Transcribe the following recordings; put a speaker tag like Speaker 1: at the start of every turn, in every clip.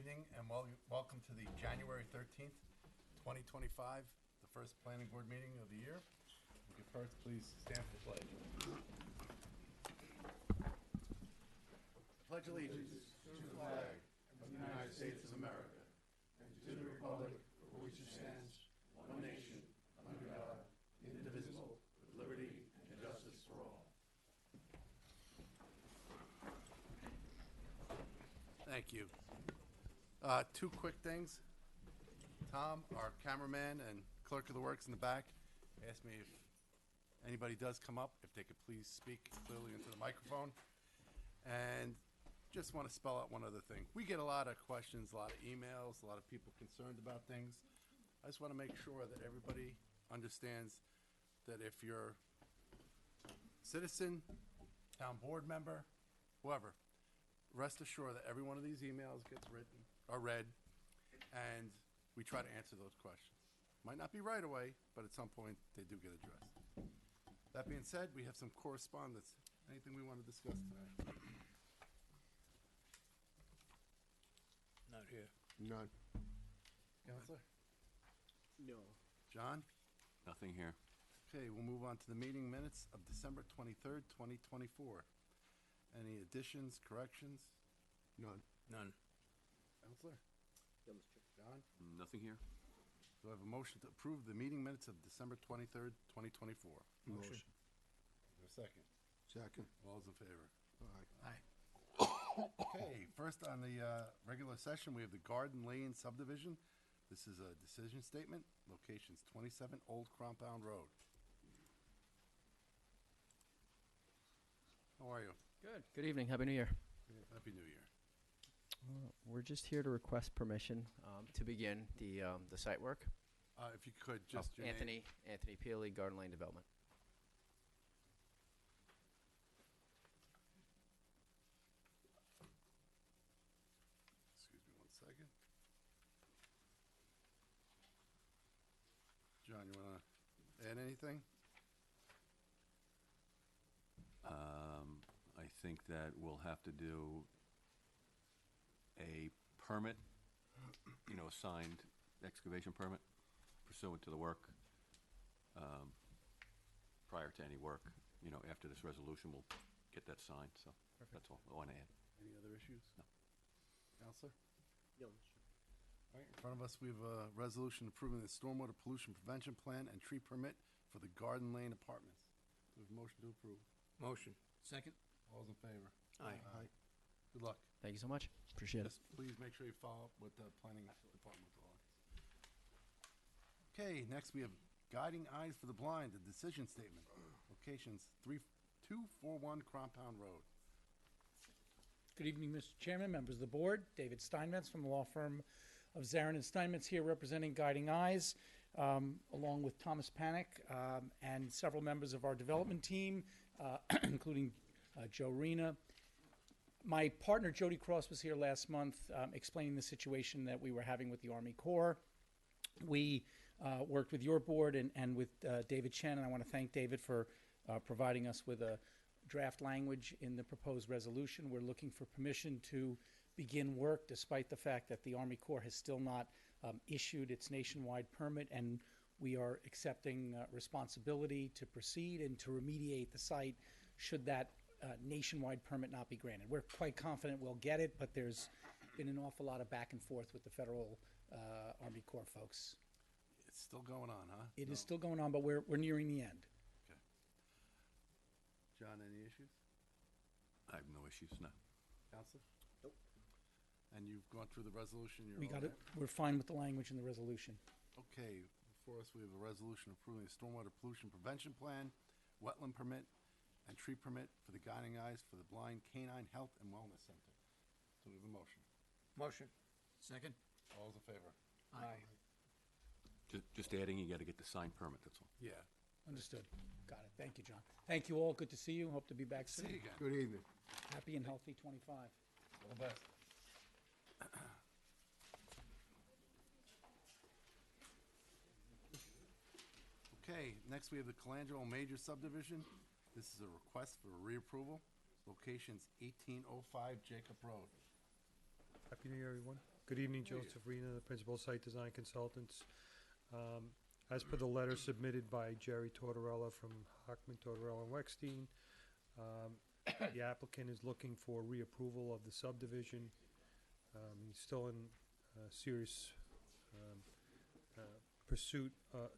Speaker 1: evening, and welcome to the January 13th, 2025, the first planning board meeting of the year. Would you first please stand for the pledge? Pledge allegiance to the flag of the United States of America and to the republic for which it stands, one nation, under God, indivisible, with liberty and justice for all. Thank you. Two quick things. Tom, our cameraman and clerk of the works in the back, asked me if anybody does come up, if they could please speak clearly into the microphone. And just want to spell out one other thing. We get a lot of questions, a lot of emails, a lot of people concerned about things. I just want to make sure that everybody understands that if you're a citizen, town board member, whoever, rest assured that every one of these emails gets written or read, and we try to answer those questions. Might not be right away, but at some point they do get addressed. That being said, we have some correspondence. Anything we want to discuss today?
Speaker 2: Not here.
Speaker 3: None.
Speaker 1: Counselor?
Speaker 2: No.
Speaker 1: John?
Speaker 4: Nothing here.
Speaker 1: Okay, we'll move on to the meeting minutes of December 23rd, 2024. Any additions, corrections?
Speaker 3: None.
Speaker 2: None.
Speaker 1: Counselor? John?
Speaker 4: Nothing here.
Speaker 1: Do I have a motion to approve the meeting minutes of December 23rd, 2024?
Speaker 3: Motion.
Speaker 1: Is there a second?
Speaker 3: Second.
Speaker 1: All those in favor?
Speaker 3: Aye.
Speaker 1: Okay, first on the regular session, we have the Garden Lane subdivision. This is a decision statement. Locations 27 Old Compound Road. How are you?
Speaker 5: Good. Good evening. Happy New Year.
Speaker 1: Happy New Year.
Speaker 5: We're just here to request permission to begin the site work.
Speaker 1: If you could, just your name.
Speaker 5: Anthony Peely, Garden Lane Development.
Speaker 1: Excuse me one second. John, you want to add anything?
Speaker 4: I think that we'll have to do a permit, a signed excavation permit pursuant to the work. Prior to any work, after this resolution, we'll get that signed, so that's all I want to add.
Speaker 1: Any other issues?
Speaker 4: No.
Speaker 1: Counselor?
Speaker 2: No.
Speaker 1: All right, in front of us, we have a resolution approving the stormwater pollution prevention plan and tree permit for the Garden Lane Apartments. Do we have a motion to approve?
Speaker 2: Motion. Second?
Speaker 1: All those in favor?
Speaker 2: Aye.
Speaker 1: Aye. Good luck.
Speaker 5: Thank you so much. Appreciate it.
Speaker 1: Just please make sure you follow up with the planning department with all this. Okay, next we have Guiding Eyes for the Blind, the decision statement. Locations 241 Compound Road.
Speaker 6: Good evening, Mr. Chairman, members of the board. David Steinmetz from the law firm of Zarin and Steinmetz here representing Guiding Eyes, along with Thomas Panic and several members of our development team, including Joe Rena. My partner, Jody Cross, was here last month explaining the situation that we were having with the Army Corps. We worked with your board and with David Chen, and I want to thank David for providing us with a draft language in the proposed resolution. We're looking for permission to begin work despite the fact that the Army Corps has still not issued its nationwide permit, and we are accepting responsibility to proceed and to remediate the site should that nationwide permit not be granted. We're quite confident we'll get it, but there's been an awful lot of back and forth with the federal Army Corps folks.
Speaker 1: It's still going on, huh?
Speaker 6: It is still going on, but we're nearing the end.
Speaker 1: Okay. John, any issues?
Speaker 4: I have no issues, no.
Speaker 1: Counselor? Nope. And you've gone through the resolution?
Speaker 6: We got it. We're fine with the language in the resolution.
Speaker 1: Okay, before us we have a resolution approving a stormwater pollution prevention plan, wetland permit, and tree permit for the Guiding Eyes for the Blind Canine Health and Wellness Center. Do we have a motion?
Speaker 2: Motion. Second?
Speaker 1: All those in favor?
Speaker 6: Aye.
Speaker 4: Just adding, you got to get the signed permit, that's all.
Speaker 1: Yeah.
Speaker 6: Understood. Got it. Thank you, John. Thank you all. Good to see you. Hope to be back
Speaker 1: See
Speaker 6: soon.
Speaker 1: you again.
Speaker 3: Good evening.
Speaker 6: Happy and healthy 25.
Speaker 1: All the best. Okay, next we have the Colangelo Major Subdivision. This is a request for reapproval. Locations 1805 Jacob Road.
Speaker 3: Happy New Year, everyone.
Speaker 7: Good evening, Joseph Rena, the Principal Site Design Consultants. As per the letter submitted by Jerry Tortorella from Hockman, Tortorella and Wexstein, the applicant is looking for reapproval of the subdivision. He's still in serious pursuit,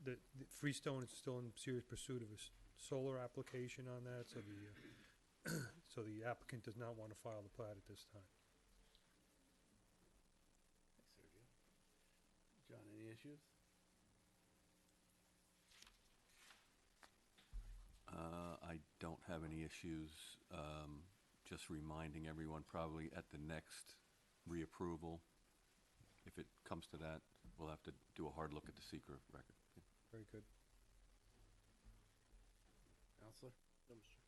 Speaker 7: the Freestone is still in serious pursuit of a solar application on that, so so the applicant does not want to file the plat at this time.
Speaker 1: Thanks, Sergio. John, any issues?
Speaker 4: I don't have any issues. Just reminding everyone, probably at the next reapproval, if it comes to that, we'll have to do a hard look at the secret record.
Speaker 7: Very good.
Speaker 1: Counselor?
Speaker 2: No, Mr.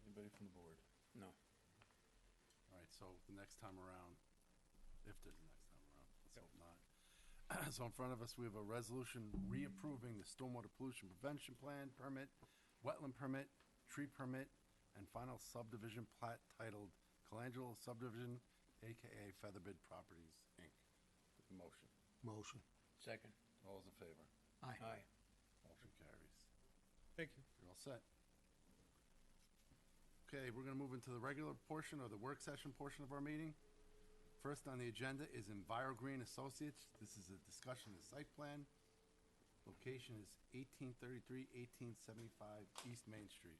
Speaker 1: Anybody from the board?
Speaker 2: No.
Speaker 1: All right, so the next time around, if there's a next time around, let's hope not. So in front of us, we have a resolution reapproving the stormwater pollution prevention plan permit, wetland permit, tree permit, and final subdivision plat titled Colangelo Subdivision, AKA Featherbed Properties, Inc. Motion.
Speaker 3: Motion.
Speaker 2: Second.
Speaker 1: All those in favor?
Speaker 2: Aye.
Speaker 1: Motion carries.
Speaker 7: Thank you.
Speaker 1: You're all set. Okay, we're gonna move into the regular portion or the work session portion of our meeting. First on the agenda is EnviroGreen Associates. This is a discussion of the site plan. Location is 1833, 1875 East Main Street.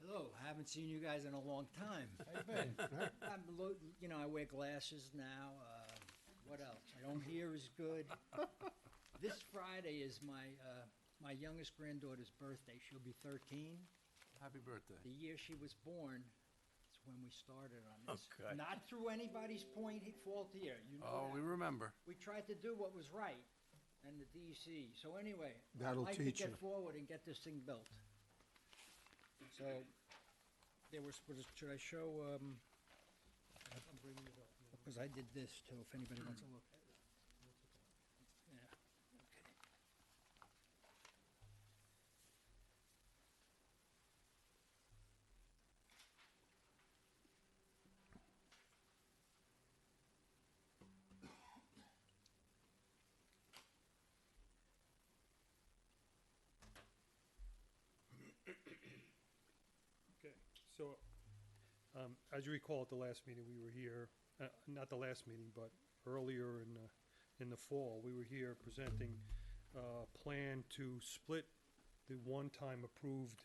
Speaker 8: Hello, haven't seen you guys in a long time.
Speaker 1: How you been?
Speaker 8: I wear glasses now. What else? I don't hear as good. This Friday is my youngest granddaughter's birthday. She'll be 13.
Speaker 1: Happy birthday.
Speaker 8: The year she was born is when we started on this.
Speaker 2: Okay.
Speaker 8: Not through anybody's fault here. You know
Speaker 1: Oh, we
Speaker 8: that.
Speaker 1: remember.
Speaker 8: We tried to do what was right, and the DEC. So anyway,
Speaker 3: That'll
Speaker 8: I'd like
Speaker 3: teach
Speaker 8: to get
Speaker 3: you.
Speaker 8: forward and get this thing built. So, should I show,
Speaker 7: I'm bringing it up.
Speaker 8: because I did this too, if anybody wants to look at it. Yeah, okay.
Speaker 7: Okay, so, as you recall, at the last meeting, we were here, not the last meeting, but earlier in the fall, we were here presenting a plan to split the one-time approved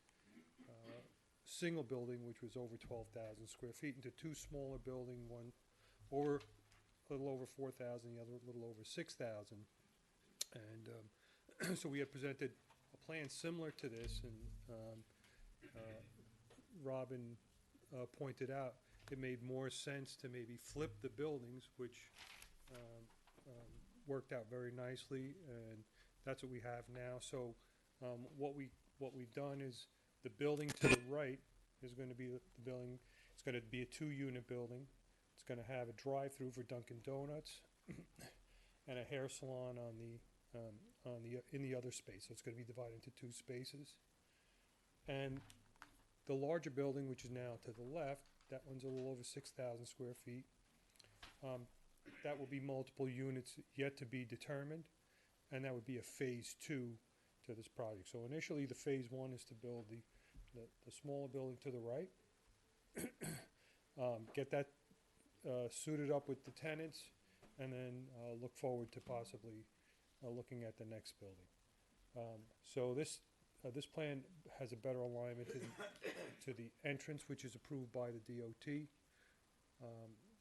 Speaker 7: single building, which was over 12,000 square feet, into two smaller building, one a little over 4,000, the other a little over 6,000. And so we had presented a plan similar to this, and Robin pointed out it made more sense to maybe flip the buildings, which worked out very nicely, and that's what we have now. So what we've done is the building to the right is going to be the building. It's going to be a 2-unit building. It's going to have a drive-through for Dunkin' Donuts and a hair salon in the other space. So it's going to be divided into 2 spaces. And the larger building, which is now to the left, that one's a little over 6,000 square feet. That will be multiple units yet to be determined, and that would be a phase 2 to this project. So initially, the phase 1 is to build the smaller building to the right, get that suited up with the tenants, and then look forward to possibly looking at the next building. So this plan has a better alignment to the entrance, which is approved by the DOT.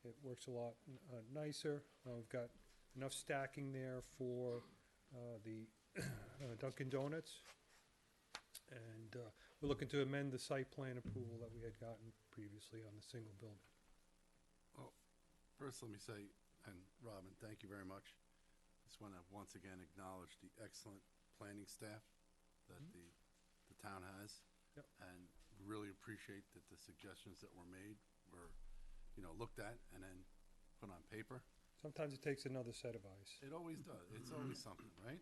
Speaker 7: It works a lot nicer. We've got enough stacking there for the Dunkin' Donuts. And we're looking to amend the site plan approval that we had gotten previously on the single building.
Speaker 1: Well, first let me say, and Robin, thank you very much. Just want to once again acknowledge the excellent planning staff that the town has.
Speaker 7: Yep.
Speaker 1: And really appreciate that the suggestions that were made were, looked at and then put on paper.
Speaker 7: Sometimes it takes another set of eyes.
Speaker 1: It always does. It's always something, right?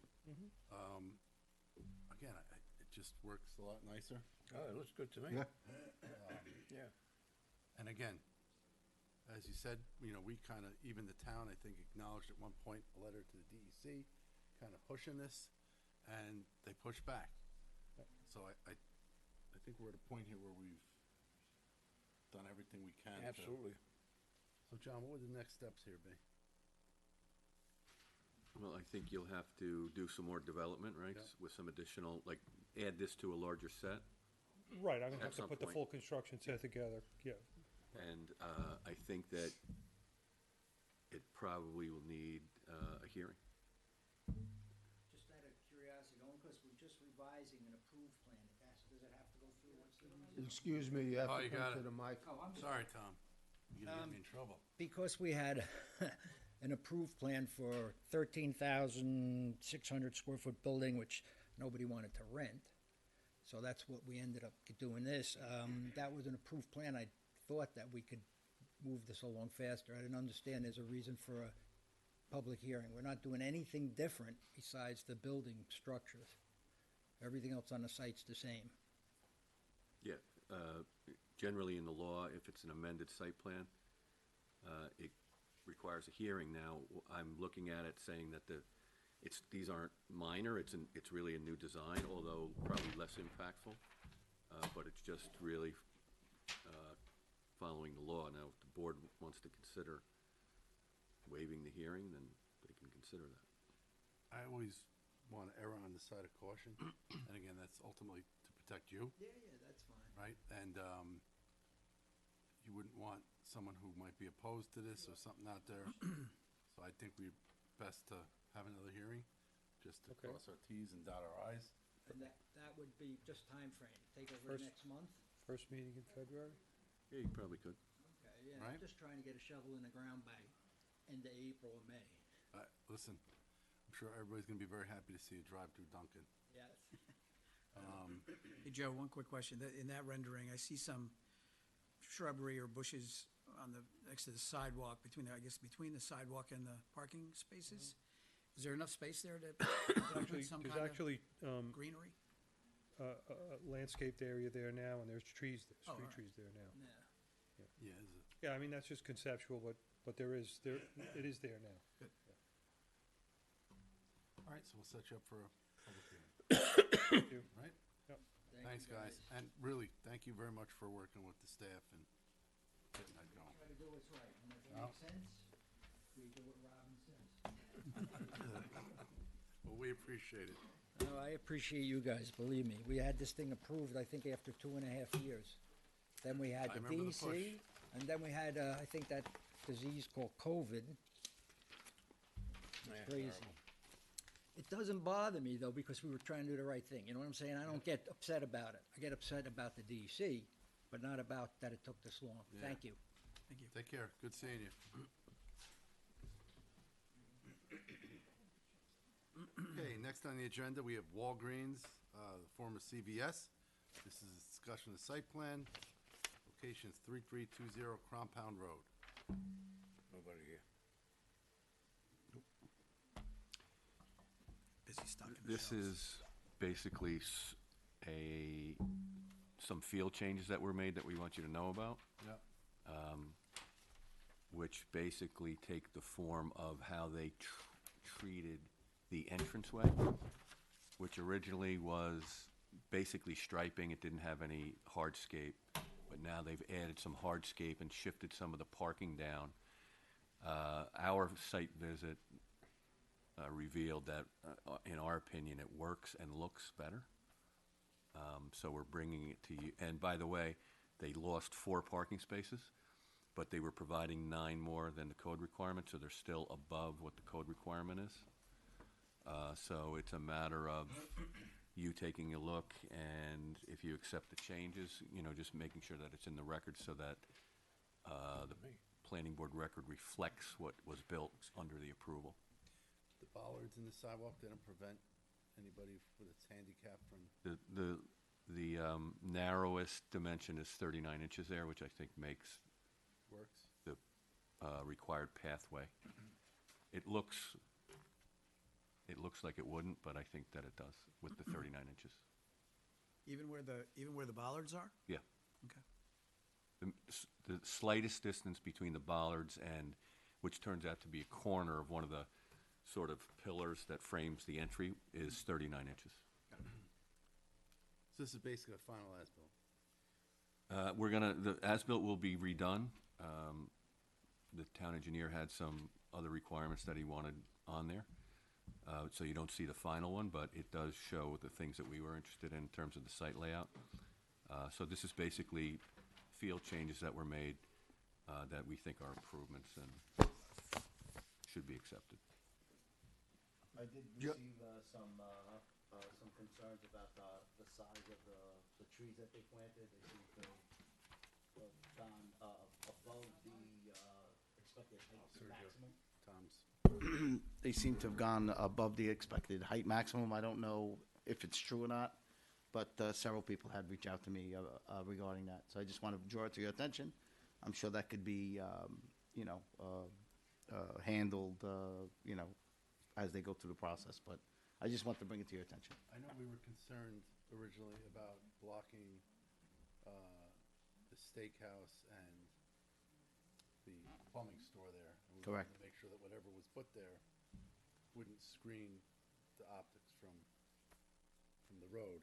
Speaker 1: Again, it just works a lot nicer.
Speaker 2: Oh, it looks good to me.
Speaker 3: Yeah.
Speaker 2: Yeah.
Speaker 1: And again, as you said, you know, we kind of, even the town, I think, acknowledged at one point, a letter to the DEC, kind of pushing this, and they pushed back. So I think we're at a point here where we've done everything we can.
Speaker 2: Absolutely.
Speaker 1: So, John, what would the next steps here be?
Speaker 4: Well, I think you'll have to do some more development, right?
Speaker 1: Yeah.
Speaker 4: With some additional, like, add this to a larger set.
Speaker 7: Right, I'm gonna
Speaker 4: At
Speaker 7: have to
Speaker 4: some
Speaker 7: put the
Speaker 4: point.
Speaker 7: full construction set together, yeah.
Speaker 4: And I think that it probably will need a hearing.
Speaker 8: Just out of curiosity, only because we're just revising an approved plan, does it have to go through what's the?
Speaker 3: Excuse me, you have
Speaker 1: Oh,
Speaker 3: to
Speaker 1: you
Speaker 3: come
Speaker 1: got
Speaker 3: to
Speaker 1: it.
Speaker 3: the mic.
Speaker 8: Oh, I'm
Speaker 1: Sorry, Tom. You're gonna get me in trouble.
Speaker 8: Because we had an approved plan for 13,600 square foot building, which nobody wanted to rent. So that's what we ended up doing this. That was an approved plan. I thought that we could move this along faster. I didn't understand there's a reason for a public hearing. We're not doing anything different besides the building structures. Everything else on the site's the same.
Speaker 4: Yeah, generally in the law, if it's an amended site plan, it requires a hearing. Now, I'm looking at it saying that these aren't minor, it's really a new design, although probably less impactful. But it's just really following the law. Now, if the board wants to consider waiving the hearing, then they can consider that.
Speaker 1: I always want to err on the side of caution, and again, that's ultimately to protect you,
Speaker 8: Yeah, that's fine.
Speaker 1: right? And you wouldn't want someone who might be opposed to this or something out there. So I think we're best to have another hearing, just to
Speaker 7: Okay.
Speaker 1: cross our Ts and dot our Is.
Speaker 8: And that would be just time frame. Take over
Speaker 7: First-
Speaker 8: next month?
Speaker 7: First meeting in February?
Speaker 4: Yeah, you probably could.
Speaker 8: Okay, yeah,
Speaker 1: Right.
Speaker 8: I'm just trying to get a shovel in the ground by end of April or May.
Speaker 1: Listen, I'm sure everybody's going to be very happy to see you drive through Duncan.
Speaker 8: Yes.
Speaker 9: Hey, Joe, one quick question. In that rendering, I see some shrubbery or bushes on the, next to the sidewalk, between the sidewalk and the parking spaces. Is there enough space there to
Speaker 7: Actually,
Speaker 9: put some
Speaker 7: there's
Speaker 9: kind of
Speaker 7: actually,
Speaker 9: greenery?
Speaker 7: a landscaped area there now, and there's trees,
Speaker 9: Oh, all
Speaker 7: street
Speaker 9: right.
Speaker 7: trees there now.
Speaker 8: Yeah.
Speaker 1: Yeah, is it?
Speaker 7: Yeah, I mean, that's just conceptual, but it is there now.
Speaker 1: All right, so we'll set you up for a public hearing,
Speaker 7: Thank you.
Speaker 1: right?
Speaker 7: Yep.
Speaker 1: Thanks, guys. And really, thank you very much for working with the staff and getting that going.
Speaker 8: Try to do what's right. And if it
Speaker 1: Oh.
Speaker 8: makes sense, we do what Robin says.
Speaker 1: Well, we appreciate it.
Speaker 8: No, I appreciate you guys, believe me. We had this thing approved, I think, after 2.5 years. Then we had
Speaker 1: I
Speaker 8: the
Speaker 1: remember the
Speaker 8: DC, and then we had, I think, that disease called COVID. It's crazy. It doesn't bother me, though, because we were trying to do the right thing. You know what I'm saying? I don't get upset about it. I get upset about the DEC, but not about that it took this long.
Speaker 1: Yeah.
Speaker 8: Thank you.
Speaker 9: Thank you.
Speaker 1: Take care. Good seeing you. Okay, next on the agenda, we have Walgreens, the former CVS. This is a discussion of site plan. Location is 3320 Compound Road.
Speaker 2: Nobody here.
Speaker 9: Busy stuck in the
Speaker 4: This
Speaker 9: shelves.
Speaker 4: is basically some field changes that were made that we want you to know about,
Speaker 1: Yep.
Speaker 4: which basically take the form of how they treated the entranceway, which originally was basically striping. It didn't have any hardscape, but now they've added some hardscape and shifted some of the parking down. Our site visit revealed that, in our opinion, it works and looks better. So we're bringing it to you. And by the way, they lost 4 parking spaces, but they were providing 9 more than the code requirement, so they're still above what the code requirement is. So it's a matter of you taking a look, and if you accept the changes, just making sure that it's in the record so that the planning board record reflects what was built under the approval.
Speaker 1: The bollards in the sidewalk didn't prevent anybody with its handicap from,
Speaker 4: The narrowest dimension is 39 inches there, which I think makes
Speaker 1: works?
Speaker 4: the required pathway. It looks like it wouldn't, but I think that it does with the 39 inches.
Speaker 9: Even where the bollards are?
Speaker 4: Yeah.
Speaker 9: Okay.
Speaker 4: the slightest distance between the bollards and, which turns out to be a corner of one of the sort of pillars that frames the entry, is 39 inches.
Speaker 1: So this is basically a final as-built.
Speaker 4: The as-built will be redone. The town engineer had some other requirements that he wanted on there. So you don't see the final one, but it does show the things that we were interested in terms of the site layout. So this is basically field changes that were made that we think are improvements and should be accepted.
Speaker 10: I did receive some concerns about the size of the trees that they planted. They seem to have gone above the expected height maximum.
Speaker 1: Tom's.
Speaker 10: They seem to have gone above the expected height maximum. I don't know if it's true or not, but several people had reached out to me regarding that. So I just want to draw it to your attention. I'm sure that could be, handled, as they go through the process. But I just want to bring it to your attention.
Speaker 1: I know we were concerned originally about blocking the steakhouse and the plumbing store there. And we
Speaker 10: Correct.
Speaker 1: wanted to make sure that whatever was put there wouldn't screen the optics from the road.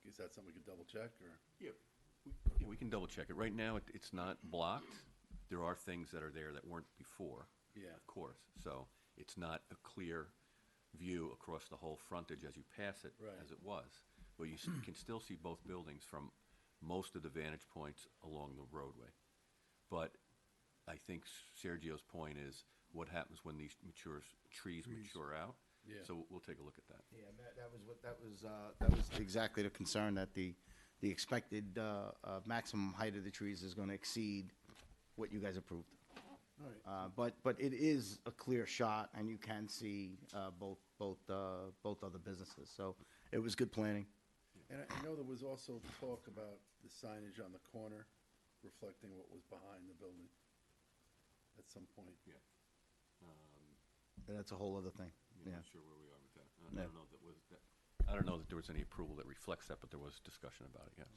Speaker 1: Is that something we could double check, or?
Speaker 4: Yeah, we can double check it. Right now, it's not blocked. There are things that are there that weren't before.
Speaker 1: Yeah.
Speaker 4: Of course. So it's not a clear view across the whole frontage as you pass it,
Speaker 1: Right.
Speaker 4: as it was. But you can still see both buildings from most of the vantage points along the roadway. But I think Sergio's point is, what happens when these trees mature out?
Speaker 1: Yeah.
Speaker 4: So we'll take a look at that.
Speaker 10: Yeah, that was exactly the concern, that the expected maximum height of the trees is going to exceed what you guys approved.
Speaker 1: All right.
Speaker 10: But it is a clear shot, and you can see both other businesses. So it was good planning.
Speaker 1: And I know there was also talk about the signage on the corner reflecting what was behind the building at some point.
Speaker 4: Yeah.
Speaker 10: That's a whole other thing.
Speaker 4: I'm
Speaker 10: Yeah.
Speaker 4: not sure where we are with that.
Speaker 10: Yeah.
Speaker 4: I don't know that there was any approval that reflects that, but there was discussion about it, yes.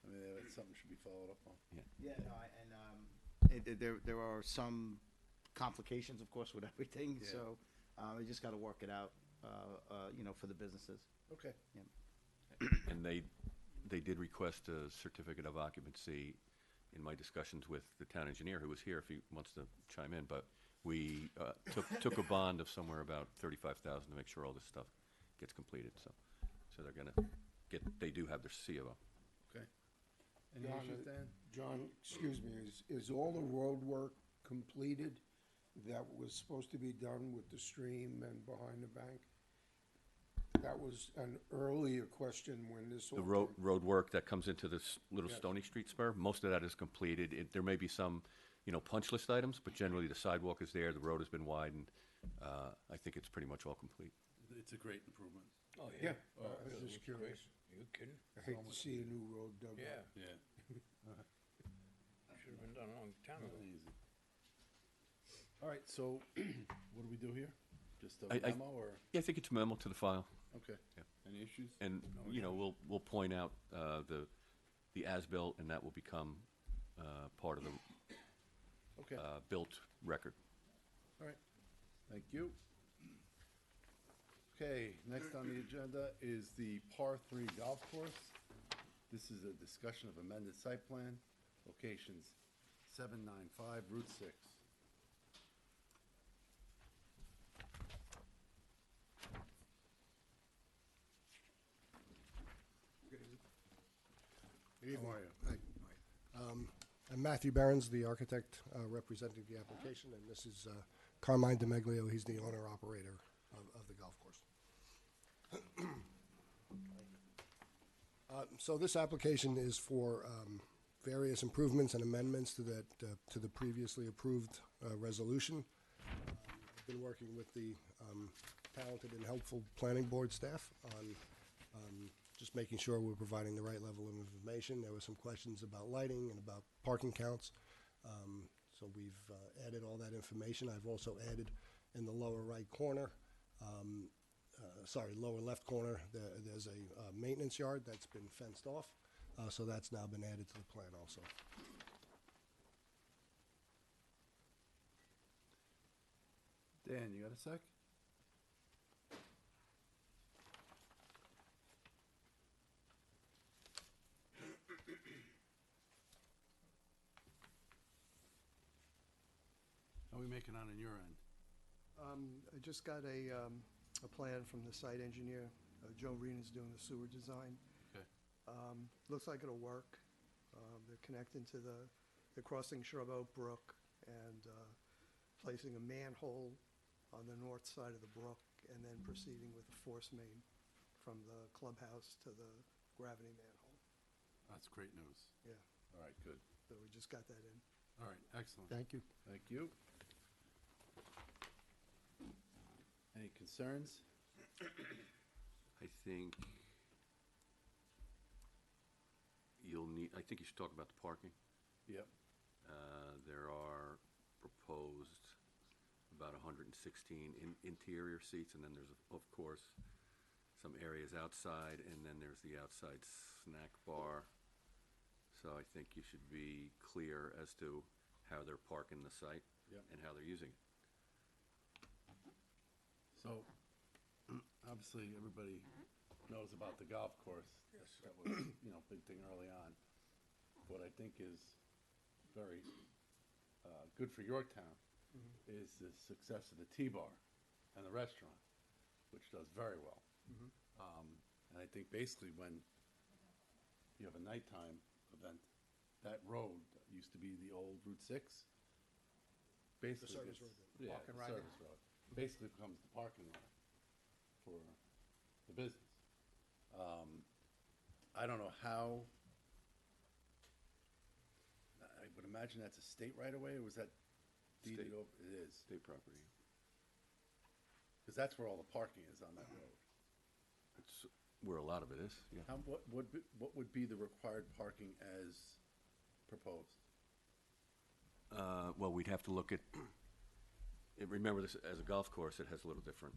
Speaker 1: I mean, that's something should be followed up on.
Speaker 10: Yeah, no, there are some complications, of course, with everything.
Speaker 1: Yeah.
Speaker 10: So we just got to work it out, for the businesses.
Speaker 1: Okay.
Speaker 4: And they did request a certificate of occupancy in my discussions with the town engineer, who was here, if he wants to chime in, but we took a bond of somewhere about $35,000 to make sure all this stuff gets completed, so they're gonna they do have their C of O.
Speaker 1: Okay. Any
Speaker 3: John,
Speaker 1: issues, Dan?
Speaker 3: John, excuse me, is all the road work completed that was supposed to be done with the stream and behind the bank? That was an earlier question when this.
Speaker 4: The
Speaker 3: all
Speaker 4: road work that comes into this little
Speaker 3: Yes.
Speaker 4: Stony Street spur, most of that is completed. There may be some, punch list items, but generally the sidewalk is there, the road has been widened. I think it's pretty much all complete.
Speaker 1: It's a great improvement.
Speaker 2: Oh,
Speaker 3: Yeah,
Speaker 2: Oh,
Speaker 3: I was
Speaker 2: it
Speaker 3: just
Speaker 2: looks
Speaker 3: curious.
Speaker 2: great. You kidding?
Speaker 3: I hate to see a new road dug
Speaker 2: Yeah,
Speaker 3: up.
Speaker 1: Yeah.
Speaker 2: should have been done a long time ago.
Speaker 1: Really easy. All right, so what do we do here? Just a
Speaker 4: I-
Speaker 1: memo, or?
Speaker 4: Yeah, I think it's a memo to the file.
Speaker 1: Okay.
Speaker 4: Yeah.
Speaker 1: Any issues?
Speaker 4: And, we'll point out the as-built, and that will become part of the
Speaker 1: Okay.
Speaker 4: built record.
Speaker 1: All right, thank you. Okay, next on the agenda is the par 3 golf course. This is a discussion of amended site plan, locations 795 Route 6. How are you?
Speaker 3: Hi. I'm Matthew Behrens, the architect representing the application, and this is Carmine DeMeglio. He's the owner-operator of the golf course. So this application is for various improvements and amendments to the previously approved resolution. I've been working with the talented and helpful planning board staff on just making sure we're providing the right level of information. There were some questions about lighting and about parking counts. So we've added all that information. I've also added in the lower right corner, lower left corner, there's a maintenance yard that's been fenced off. So that's now been added to the plan also.
Speaker 1: Dan, you got a sec? How are we making on your end?
Speaker 11: I just got a plan from the site engineer. Joe Rena's doing the sewer design.
Speaker 1: Okay.
Speaker 11: Looks like it'll work. They're connecting to they're crossing Shrub Oak Brook and placing a manhole on the north side of the brook and then proceeding with a force main from the clubhouse to the gravity manhole.
Speaker 1: That's great news.
Speaker 11: Yeah,
Speaker 1: All right, good.
Speaker 11: so we just got that in.
Speaker 1: All right, excellent.
Speaker 3: Thank you.
Speaker 1: Thank you. Any concerns?
Speaker 4: I think I think you should talk about the parking.
Speaker 1: Yep.
Speaker 4: There are proposed about 116 interior seats, and then there's, of course, some areas outside, and then there's the outside snack bar. So I think you should be clear as to how they're parking the site
Speaker 1: Yep.
Speaker 4: and how they're using it.
Speaker 1: So, obviously, everybody knows about the golf course. That was, big thing early on. What I think is very good for Yorktown is the success of the T-Bar and the restaurant, which does very well. And I think basically when you have a nighttime event, that road that used to be the old Route 6, basically
Speaker 3: service
Speaker 1: gets-
Speaker 3: road.
Speaker 1: Yeah,
Speaker 6: Park and
Speaker 1: the
Speaker 6: ride.
Speaker 1: service road. Basically becomes the parking lot for the business. I don't know how, I would imagine that's a state right away, or was that deeded
Speaker 4: State.
Speaker 1: over? It is,
Speaker 4: State property.
Speaker 1: because that's where all the parking is on that road.
Speaker 4: It's where a lot of it is, yeah.
Speaker 1: What would be the required parking as proposed?
Speaker 4: Well, we'd have to look at, remember this, as a golf course, it has a little different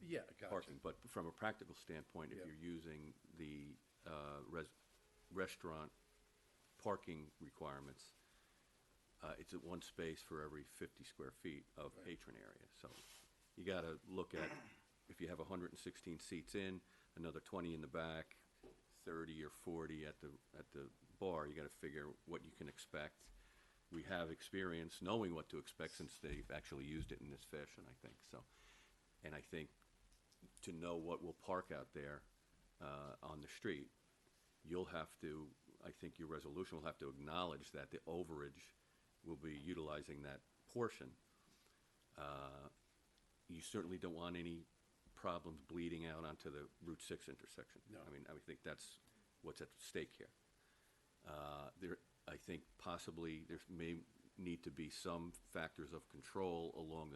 Speaker 1: Yeah, gotcha.
Speaker 4: parking. But from a practical standpoint, if
Speaker 1: Yep.
Speaker 4: you're using the restaurant parking requirements, it's at one space for every 50 square feet of
Speaker 1: Right.
Speaker 4: patron area. So you got to look at, if you have 116 seats in, another 20 in the back, 30 or 40 at the bar, you got to figure what you can expect. We have experience knowing what to expect since they've actually used it in this fashion, I think, so. And I think to know what will park out there on the street, you'll have to, I think your resolution will have to acknowledge that the overage will be utilizing that portion. You certainly don't want any problems bleeding out onto the Route 6 intersection.
Speaker 1: No.
Speaker 4: I mean, I would think that's what's at stake here. I think possibly there may need to be some factors of control along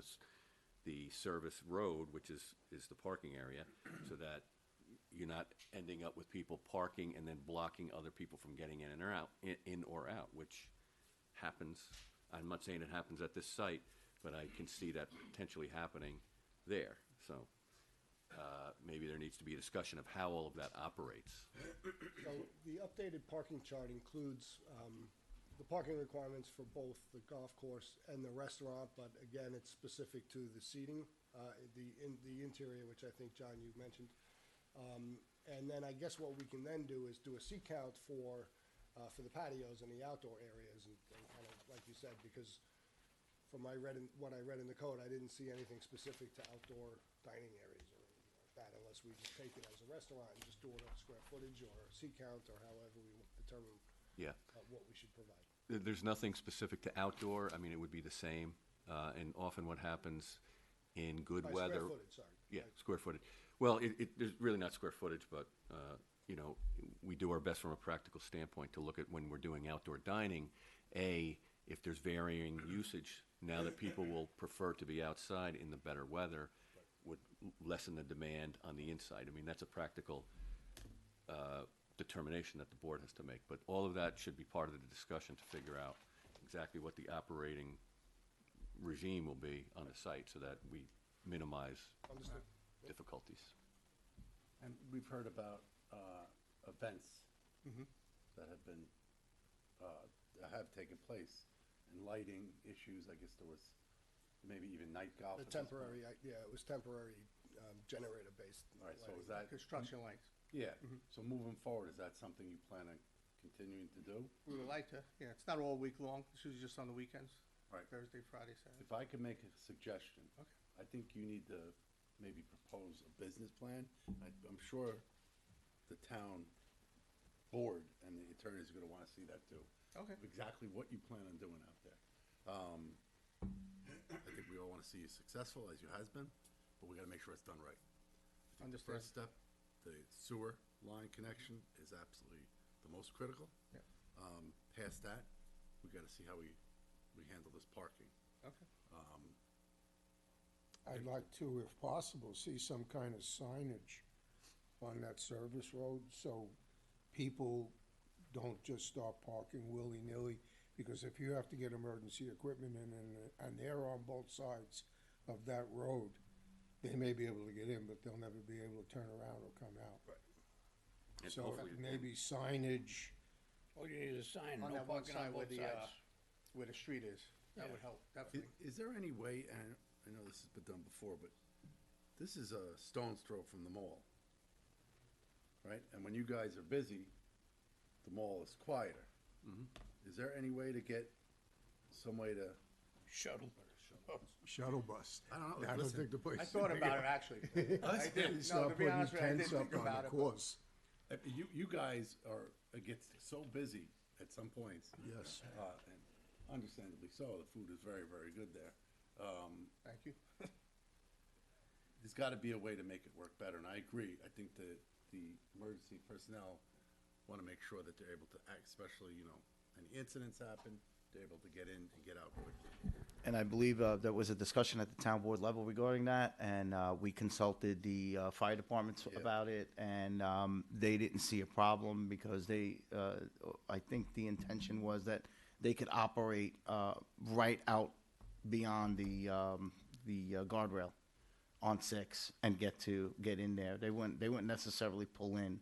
Speaker 4: the service road, which is the parking area, so that you're not ending up with people parking and then blocking other people from getting in and or out, which happens. I'm not saying it happens at this site, but I can see that potentially happening there. So maybe there needs to be a discussion of how all of that operates.
Speaker 3: So the updated parking chart includes the parking requirements for both the golf course and the restaurant, but again, it's specific to the seating, the interior, which I think, John, you mentioned. And then I guess what we can then do is do a seat count for the patios and the outdoor areas, and kind of, like you said, because from what I read in the code, I didn't see anything specific to outdoor dining areas or anything like that, unless we just take it as a restaurant and just do it on square footage or seat count or however we determine
Speaker 4: Yeah.
Speaker 3: what we should provide.
Speaker 4: There's nothing specific to outdoor. I mean, it would be the same. And often what happens in good
Speaker 3: By
Speaker 4: weather.
Speaker 3: square footage, sorry.
Speaker 4: Yeah, square footage. Well, there's really not square footage, but, we do our best from a practical standpoint to look at when we're doing outdoor dining. If there's varying usage, now that people will prefer to be outside in the better weather, would lessen the demand on the inside. I mean, that's a practical determination that the board has to make. But all of that should be part of the discussion to figure out exactly what the operating regime will be on the site so that we minimize
Speaker 3: Understood.
Speaker 4: difficulties.
Speaker 1: And we've heard about events that have been, that have taken place. And lighting issues, I guess there was maybe even night golf.
Speaker 3: The
Speaker 1: at this point.
Speaker 3: temporary, yeah, it was temporary generator-based.
Speaker 1: All right, so
Speaker 3: lighting.
Speaker 1: is that?
Speaker 11: Construction lights.
Speaker 1: Yeah, so moving forward, is that something you plan on continuing to do?
Speaker 11: We would like to, yeah, it's not all week long, it's usually just on the weekends.
Speaker 1: Right.
Speaker 11: Thursday, Friday, Saturday.
Speaker 1: If I could make a suggestion.
Speaker 11: Okay.
Speaker 1: I think you need to maybe propose a business plan. I'm sure the town board and the attorneys are gonna wanna see that too.
Speaker 11: Okay.
Speaker 1: Exactly what you plan on doing out there. I think we all wanna see you successful, as you has been, but we gotta make sure it's done right. I think the
Speaker 11: Understand.
Speaker 1: first step, the sewer line connection is absolutely the most critical.
Speaker 11: Yeah.
Speaker 1: Past that, we gotta see how we handle this parking.
Speaker 11: Okay.
Speaker 12: I'd like to, if possible, see some kind of signage on that service road, so people don't just start parking willy-nilly, because if you have to get emergency equipment in, and they're on both sides of that road, they may be able to get in, but they'll never be able to turn around or come out.
Speaker 1: And
Speaker 12: So
Speaker 1: hopefully-
Speaker 12: maybe signage,
Speaker 2: All you need is a sign,
Speaker 11: On
Speaker 2: no
Speaker 11: that one
Speaker 2: parking on
Speaker 11: side where
Speaker 2: both
Speaker 11: the,
Speaker 2: sides.
Speaker 11: where the street is, that would help, definitely.
Speaker 1: Is there any way, and I know this has been done before, but this is a stone's throw from the mall, right? And when you guys are busy, the mall is quieter. Is there any way to get some way to,
Speaker 2: Shuttle.
Speaker 12: shuttle bus.
Speaker 1: I don't know,
Speaker 12: I don't
Speaker 1: listen,
Speaker 12: think the place
Speaker 11: I
Speaker 12: is
Speaker 11: thought
Speaker 12: big
Speaker 11: about it,
Speaker 12: enough.
Speaker 11: actually. I did, no,
Speaker 12: Start
Speaker 11: to be
Speaker 12: putting
Speaker 11: honest with you, I did
Speaker 12: tents
Speaker 11: think
Speaker 12: up on
Speaker 11: about
Speaker 12: the
Speaker 11: it. but-
Speaker 12: course.
Speaker 1: you guys are, it gets so busy at some points.
Speaker 12: Yes.
Speaker 1: And understandably so, the food is very, very good there.
Speaker 11: Thank you.
Speaker 1: There's gotta be a way to make it work better, and I agree. I think that the emergency personnel wanna make sure that they're able to act, especially, any incidents happen, they're able to get in and get out quickly.
Speaker 10: And I believe there was a discussion at the town board level regarding that, and we consulted the fire departments
Speaker 1: Yeah.
Speaker 10: about it, and they didn't see a problem because they, I think the intention was that they could operate right out beyond the guardrail on 6 and get in there. They wouldn't necessarily pull in.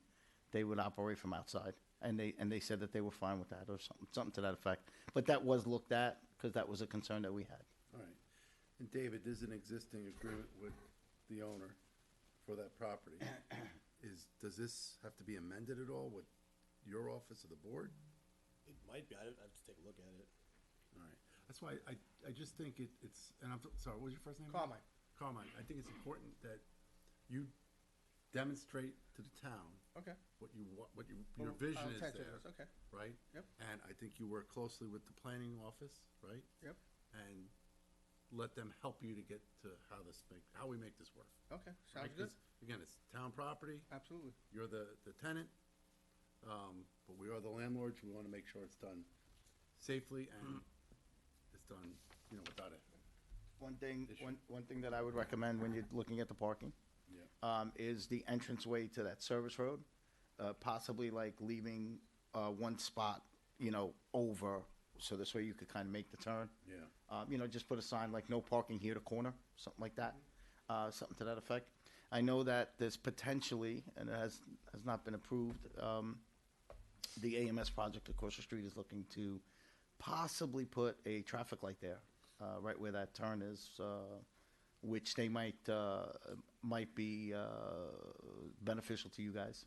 Speaker 10: They would operate from outside, and they said that they were fine with that, or something to that effect. But that was looked at, because that was a concern that we had.
Speaker 1: All right. And David, there's an existing agreement with the owner for that property. Does this have to be amended at all with your office or the board?
Speaker 13: It might be, I'd have to take a look at it.
Speaker 1: All right. That's why I just think it's, and I'm sorry, what was your first name?
Speaker 11: Carmine.
Speaker 1: Carmine, I think it's important that you demonstrate to the town
Speaker 11: Okay.
Speaker 1: what your
Speaker 11: Well,
Speaker 1: vision
Speaker 11: our
Speaker 1: is
Speaker 11: intention
Speaker 1: there,
Speaker 11: is, okay.
Speaker 1: right?
Speaker 11: Yep.
Speaker 1: And I think you work closely with the planning office, right?
Speaker 11: Yep.
Speaker 1: And let them help you to get to how we make this work.
Speaker 11: Okay,
Speaker 1: right?
Speaker 11: sounds good.
Speaker 1: 'Cause, again, it's town property,
Speaker 11: Absolutely.
Speaker 1: you're the tenant, but we are the landlords, we wanna make sure it's done safely and it's done, without it.
Speaker 10: One thing,
Speaker 1: Issue.
Speaker 10: one thing that I would recommend when you're looking at the parking, is the entranceway to that service road, possibly like leaving, one spot, over, so this way you could kind of make the turn.
Speaker 1: Yeah.
Speaker 10: Just put a sign like no parking here to corner, something like that, something to that effect. I know that there's potentially, and it has not been approved, the AMS project across the street is looking to possibly put a traffic light there, right where that turn is, which they might be beneficial to you guys,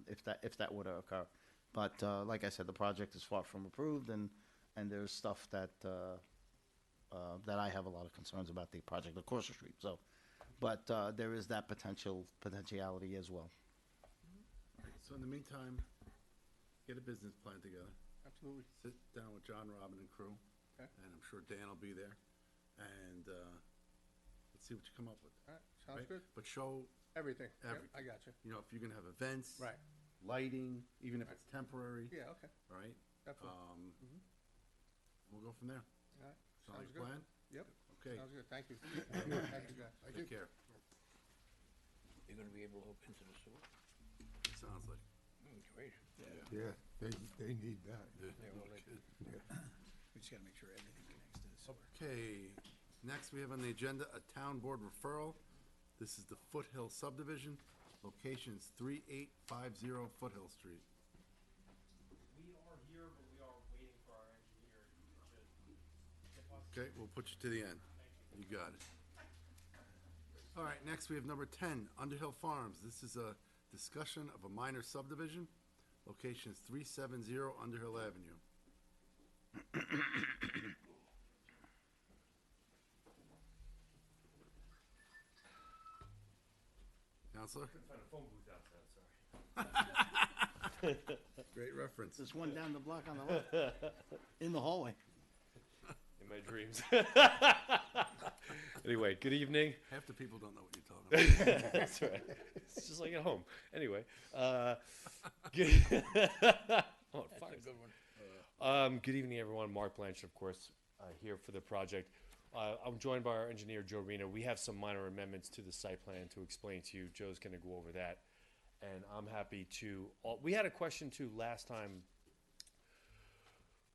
Speaker 10: if that were to occur. But like I said, the project is far from approved, and there's stuff that I have a lot of concerns about the project across the street. So, but there is that potentiality as well.
Speaker 1: So in the meantime, get a business plan together.
Speaker 11: Absolutely.
Speaker 1: Sit down with John, Robin, and crew.
Speaker 11: Okay.
Speaker 1: And I'm sure Dan will be there. And let's see what you come up with.
Speaker 11: All right, sounds
Speaker 1: right?
Speaker 11: good.
Speaker 1: But show,
Speaker 11: Everything. Yep,
Speaker 1: Everything.
Speaker 11: I got you.
Speaker 1: if you're going to have events,
Speaker 11: Right.
Speaker 1: lighting, even if it's temporary,
Speaker 11: Yeah, okay.
Speaker 1: right?
Speaker 11: Definitely.
Speaker 1: We'll go from there.
Speaker 11: All right,
Speaker 1: Sound like
Speaker 11: sounds
Speaker 1: a
Speaker 11: good.
Speaker 1: plan?
Speaker 11: Yep.
Speaker 1: Okay.
Speaker 11: Sounds good. Thank you. Thank you, guys.
Speaker 1: Take care.
Speaker 2: You're gonna be able to hook into the sewer?
Speaker 1: Sounds like.
Speaker 2: Great.
Speaker 12: Yeah, they need that.
Speaker 2: Yeah, well, they-
Speaker 9: We just gotta make sure everything connects to the sewer.
Speaker 1: Okay, next we have on the agenda a town board referral. This is the Foothill subdivision. Location is 3850 Foothill Street. Okay, we'll put you to the end. You got it. All right, next we have number 10, Underhill Farms. This is a discussion of a minor subdivision. Location is 370 Underhill Avenue. Counselor? Great reference.
Speaker 13: There's one down the block on the left, in the hallway.
Speaker 14: In my dreams. Anyway, good evening.
Speaker 1: Half the people don't know what you're talking about.
Speaker 14: That's right. It's just like at home. Anyway, good, I'm on fire.
Speaker 2: That's a good one.
Speaker 14: Good evening, everyone. Mark Blanchard, of course, here for the project. I'm joined by our engineer, Joe Reno. We have some minor amendments to the site plan to explain to you. Joe's going to go over that. And I'm happy to. We had a question, too, last time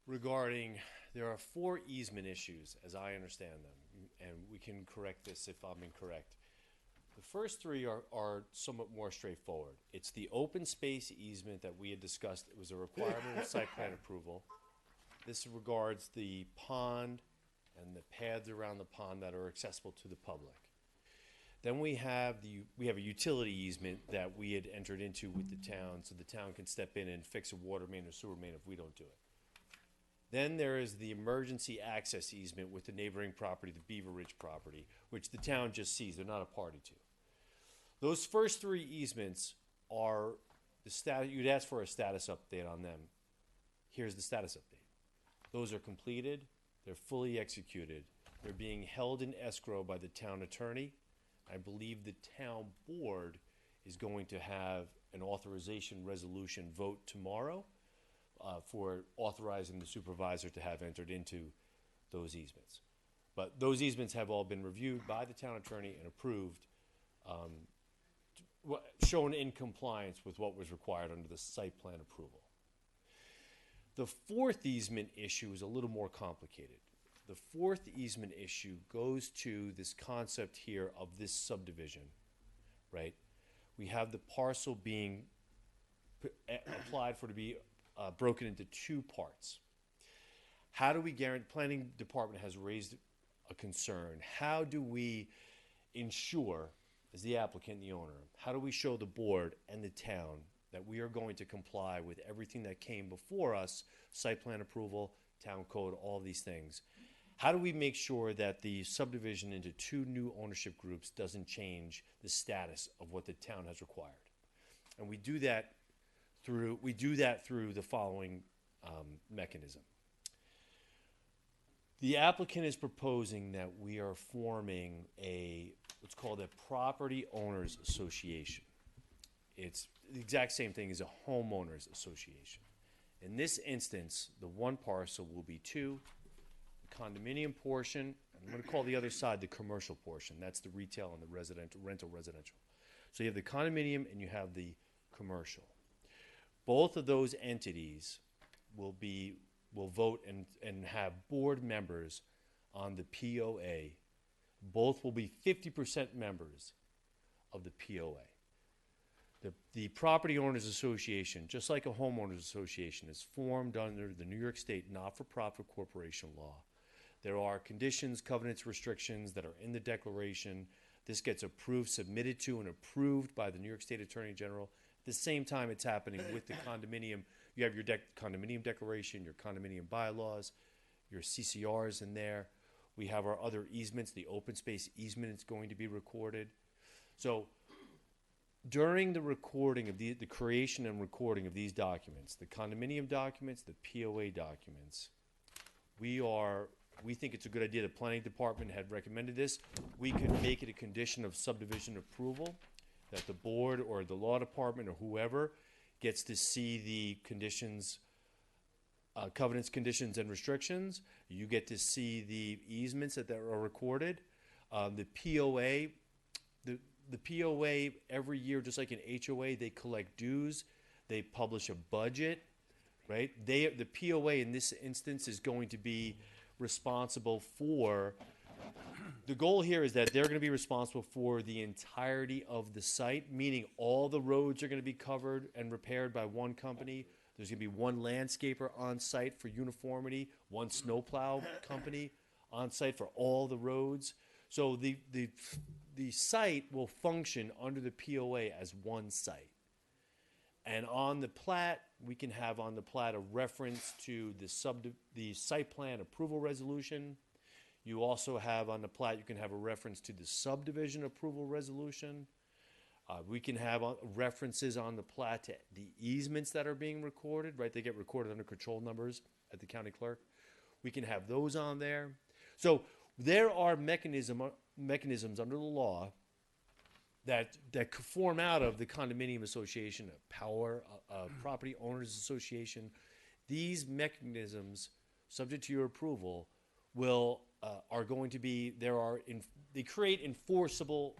Speaker 14: regarding there are 4 easement issues, as I understand them. And we can correct this if I'm incorrect. The first 3 are somewhat more straightforward. It's the open space easement that we had discussed. It was a requirement of site plan approval. This regards the pond and the paths around the pond that are accessible to the public. Then we have a utility easement that we had entered into with the town, so the town can step in and fix a water main or sewer main if we don't do it. Then there is the emergency access easement with the neighboring property, the Beaver Ridge property, which the town just sees. They're not a party to. Those first 3 easements are the status. You'd ask for a status update on them. Here's the status update. Those are completed. They're fully executed. They're being held in escrow by the town attorney. I believe the town board is going to have an authorization resolution vote tomorrow for authorizing the supervisor to have entered into those easements. But those easements have all been reviewed by the town attorney and approved, shown in compliance with what was required under the site plan approval. The 4th easement issue is a little more complicated. The 4th easement issue goes to this concept here of this subdivision, right? We have the parcel being applied for to be broken into 2 parts. How do we guarantee, planning department has raised a concern. How do we ensure, as the applicant and the owner, how do we show the board and the town that we are going to comply with everything that came before us, site plan approval, town code, all these things? How do we make sure that the subdivision into 2 new ownership groups doesn't change the status of what the town has required? And we do that through the following mechanism. The applicant is proposing that we are forming what's called a property owners association. It's the exact same thing as a homeowners association. In this instance, the one parcel will be 2. Condominium portion, I'm going to call the other side the commercial portion. That's the retail and the rental residential. So you have the condominium and you have the commercial. Both of those entities will vote and have board members on the POA. Both will be 50% members of the POA. The Property Owners Association, just like a homeowners association, is formed under the New York State not-for-profit corporation law. There are conditions, covenants, restrictions that are in the declaration. This gets approved, submitted to, and approved by the New York State Attorney General. At the same time it's happening with the condominium. You have your condominium declaration, your condominium bylaws, your CCRs in there. We have our other easements. The open space easement is going to be recorded. So during the recording of the creation and recording of these documents, the condominium documents, the POA documents, we think it's a good idea. The planning department had recommended this. We could make it a condition of subdivision approval that the board or the law department or whoever gets to see the conditions, covenants, conditions, and restrictions. You get to see the easements that are recorded. The POA, the POA every year, just like an HOA, they collect dues. They publish a budget, right? The POA in this instance is going to be responsible for, the goal here is that they're going to be responsible for the entirety of the site, meaning all the roads are going to be covered and repaired by one company. There's going to be one landscaper on site for uniformity, one snowplow company on site for all the roads. So the site will function under the POA as one site. And on the plat, we can have on the plat a reference to the site plan approval resolution. You also have on the plat, you can have a reference to the subdivision approval resolution. We can have references on the plat to the easements that are being recorded, right? They get recorded under control numbers at the county clerk. We can have those on there. So there are mechanisms under the law that form out of the condominium association, a property owners association. These mechanisms, subject to your approval, are going to be they create enforceable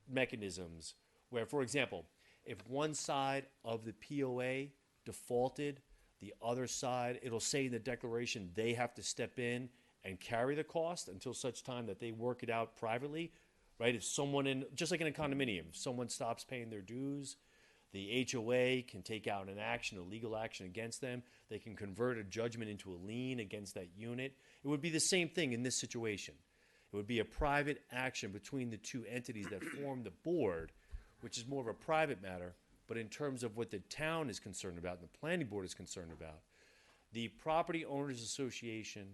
Speaker 14: mechanisms where, for example, if one side of the POA defaulted, the other side, it'll say in the declaration they have to step in and carry the cost until such time that they work it out privately, right? If someone just like in a condominium, if someone stops paying their dues, the HOA can take out an action, a legal action against them. They can convert a judgment into a lien against that unit. It would be the same thing in this situation. It would be a private action between the two entities that form the board, which is more of a private matter. But in terms of what the town is concerned about and the planning board is concerned about, the Property Owners Association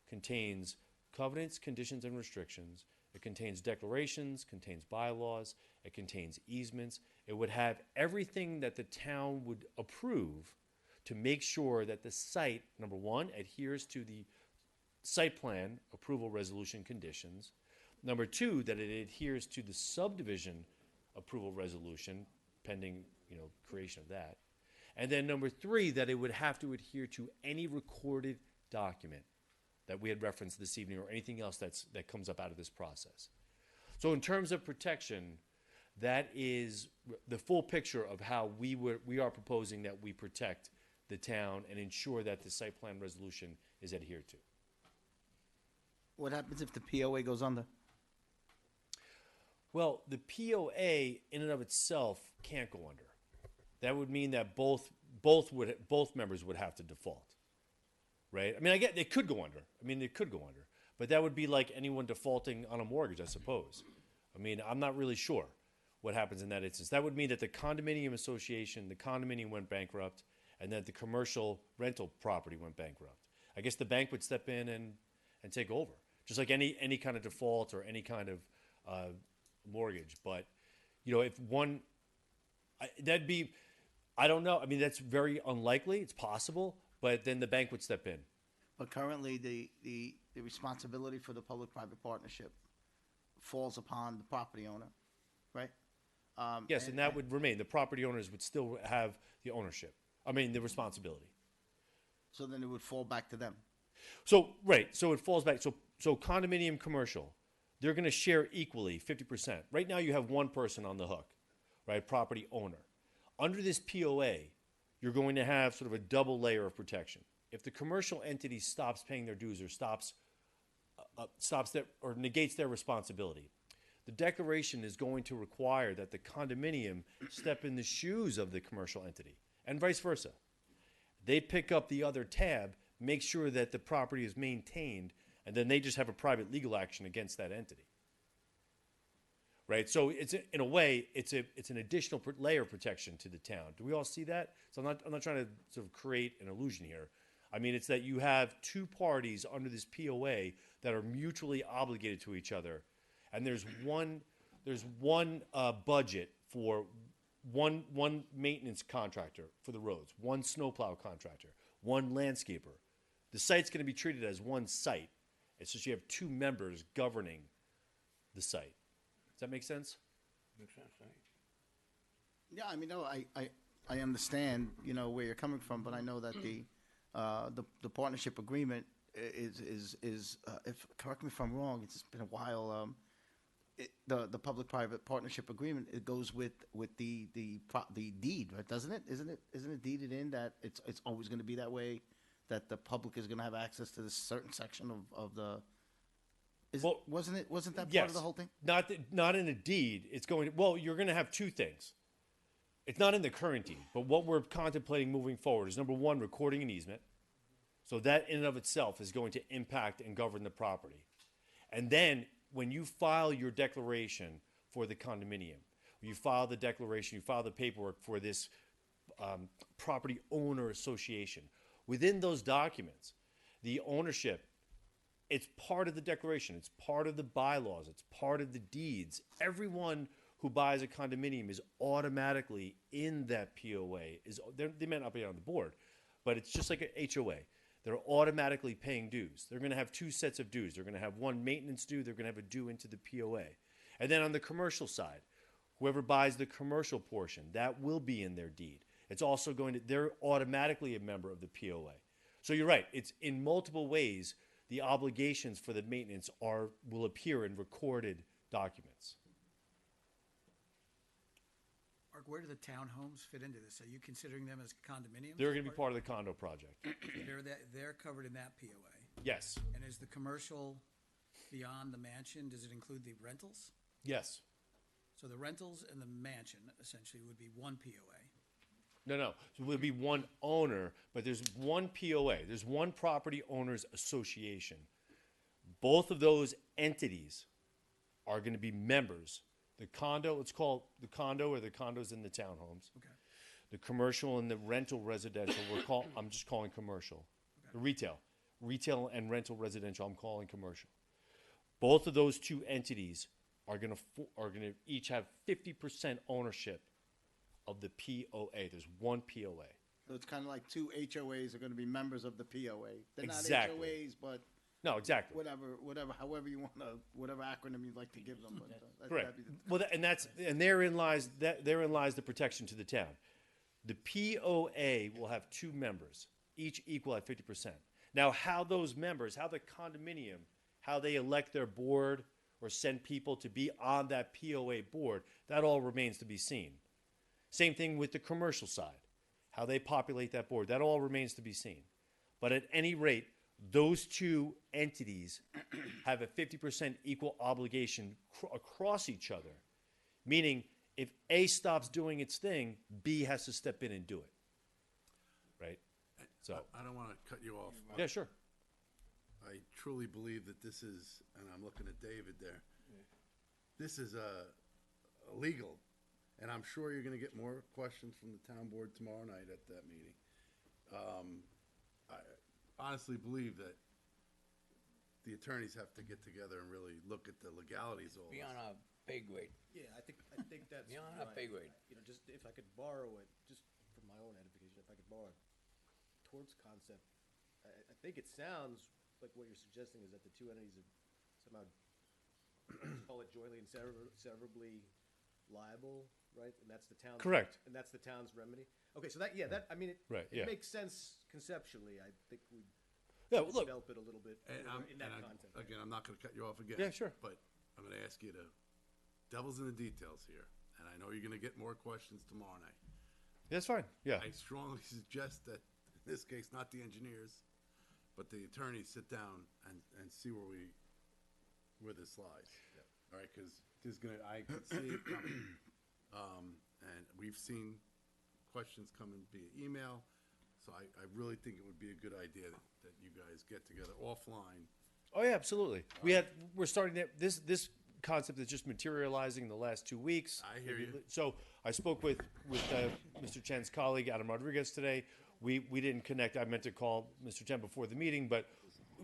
Speaker 14: contains covenants, conditions, and restrictions. It contains declarations, contains bylaws, it contains easements. It would have everything that the town would approve to make sure that the site, number one, adheres to the site plan approval resolution conditions. Number two, that it adheres to the subdivision approval resolution, pending, creation of that. And then number three, that it would have to adhere to any recorded document that we had referenced this evening or anything else that comes up out of this process. So in terms of protection, that is the full picture of how we are proposing that we protect the town and ensure that the site plan resolution is adhered to.
Speaker 13: What happens if the POA goes under?
Speaker 14: Well, the POA in and of itself can't go under. That would mean that both members would have to default, right? I mean, I get they could go under. But that would be like anyone defaulting on a mortgage, I suppose. I mean, I'm not really sure what happens in that instance. That would mean that the condominium association, the condominium went bankrupt, and that the commercial rental property went bankrupt. I guess the bank would step in and take over, just like any kind of default or any kind of mortgage. But if one, that'd be, I don't know. I mean, that's very unlikely. It's possible, but then the bank would step in.
Speaker 13: But currently, the responsibility for the public-private partnership falls upon the property owner, right?
Speaker 14: Yes, and that would remain. The property owners would still have the ownership. I mean, the responsibility.
Speaker 13: So then it would fall back to them.
Speaker 14: So, right. So it falls back. So condominium commercial, they're going to share equally 50%. Right now you have one person on the hook, right? Property owner. Under this POA, you're going to have sort of a double layer of protection. If the commercial entity stops paying their dues or or negates their responsibility, the declaration is going to require that the condominium step in the shoes of the commercial entity, and vice versa. They pick up the other tab, make sure that the property is maintained, and then they just have a private legal action against that entity. Right? So it's in a way, it's an additional layer of protection to the town. Do we all see that? So I'm not trying to sort of create an illusion here. I mean, it's that you have two parties under this POA that are mutually obligated to each other, and there's one budget for one maintenance contractor for the roads, one snowplow contractor, one landscaper. The site's going to be treated as one site. It's just you have two members governing the site. Does that make sense?
Speaker 2: Makes sense, right?
Speaker 13: Yeah, I mean, no, I understand, where you're coming from, but I know that the partnership agreement is if correct me if I'm wrong, it's been a while. The public-private partnership agreement, it goes with the deed, right? Doesn't it? Isn't it deeded in that it's always going to be that way, that the public is going to have access to this certain section of the. Wasn't that part of the whole thing?
Speaker 14: Not in a deed. It's going. Well, you're going to have two things. It's not in the current deed, but what we're contemplating moving forward is, number one, recording an easement. So that in and of itself is going to impact and govern the property. And then when you file your declaration for the condominium, you file the declaration, you file the paperwork for this property owner association. Within those documents, the ownership, it's part of the declaration, it's part of the bylaws, it's part of the deeds. Everyone who buys a condominium is automatically in that POA. They may not be on the board, but it's just like an HOA. They're automatically paying dues. They're going to have two sets of dues. They're going to have one maintenance due. They're going to have a due into the POA. And then on the commercial side, whoever buys the commercial portion, that will be in their deed. It's also they're automatically a member of the POA. So you're right. It's in multiple ways, the obligations for the maintenance will appear in recorded documents.
Speaker 9: Mark, where do the townhomes fit into this? Are you considering them as condominiums?
Speaker 14: They're going to be part of the condo project.
Speaker 9: They're covered in that POA.
Speaker 14: Yes.
Speaker 9: And is the commercial beyond the mansion, does it include the rentals?
Speaker 14: Yes.
Speaker 9: So the rentals and the mansion essentially would be one POA.
Speaker 14: No. So it would be one owner, but there's one POA. There's one property owners association. Both of those entities are going to be members. The condo, it's called the condo, or the condos in the townhomes.
Speaker 9: Okay.
Speaker 14: The commercial and the rental residential, I'm just calling commercial. The retail and rental residential, I'm calling commercial. Both of those two entities are going to each have 50% ownership of the POA. There's one POA.
Speaker 13: So it's kind of like two HOAs are going to be members of the POA. They're
Speaker 14: Exactly.
Speaker 13: not HOAs, but
Speaker 14: No, exactly.
Speaker 13: however you want to, whatever acronym you'd like to give them. But
Speaker 14: Correct. Therein lies the protection to the town. The POA will have two members, each equal at 50%. Now, how those members, how the condominium, how they elect their board or send people to be on that POA board, that all remains to be seen. Same thing with the commercial side, how they populate that board, that all remains to be seen. But at any rate, those two entities have a 50% equal obligation across each other, meaning if A stops doing its thing, B has to step in and do it, right? So
Speaker 1: I don't want to cut you off.
Speaker 14: yeah, sure.
Speaker 1: I truly believe that this is, and I'm looking at David there, this is illegal. And I'm sure you're going to get more questions from the town board tomorrow night at that meeting. I honestly believe that the attorneys have to get together and really look at the legalities of all this.
Speaker 2: Beyond our pay grade.
Speaker 15: Yeah, I think that's
Speaker 2: Beyond our
Speaker 15: right.
Speaker 2: pay grade.
Speaker 15: You know, just if I could borrow it, just for my own edification, if I could borrow it towards concept, I think it sounds like what you're suggesting is that the two entities are somehow, call it jointly and severably liable, right? And that's the town's
Speaker 14: Correct.
Speaker 15: And that's the town's remedy. Okay, so that I mean,
Speaker 14: Right,
Speaker 15: it
Speaker 14: yeah.
Speaker 15: makes sense conceptually. I think we
Speaker 14: Yeah, well, look.
Speaker 15: develop it a little bit in that context.
Speaker 1: Again, I'm not going to cut you off again.
Speaker 14: Yeah, sure.
Speaker 1: But I'm going to ask you to, devil's in the details here. And I know you're going to get more questions tomorrow night.
Speaker 14: That's fine. Yeah.
Speaker 1: I strongly suggest that, in this case, not the engineers, but the attorneys sit down and see where this lies. All right, because I can see it coming. And we've seen questions coming via email. So I really think it would be a good idea that you guys get together offline.
Speaker 14: Oh yeah, absolutely. We're starting to, this concept is just materializing in the last 2 weeks.
Speaker 1: I hear you.
Speaker 14: So I spoke with Mr. Chen's colleague Adam Rodriguez today. We didn't connect. I meant to call Mr. Chen before the meeting, but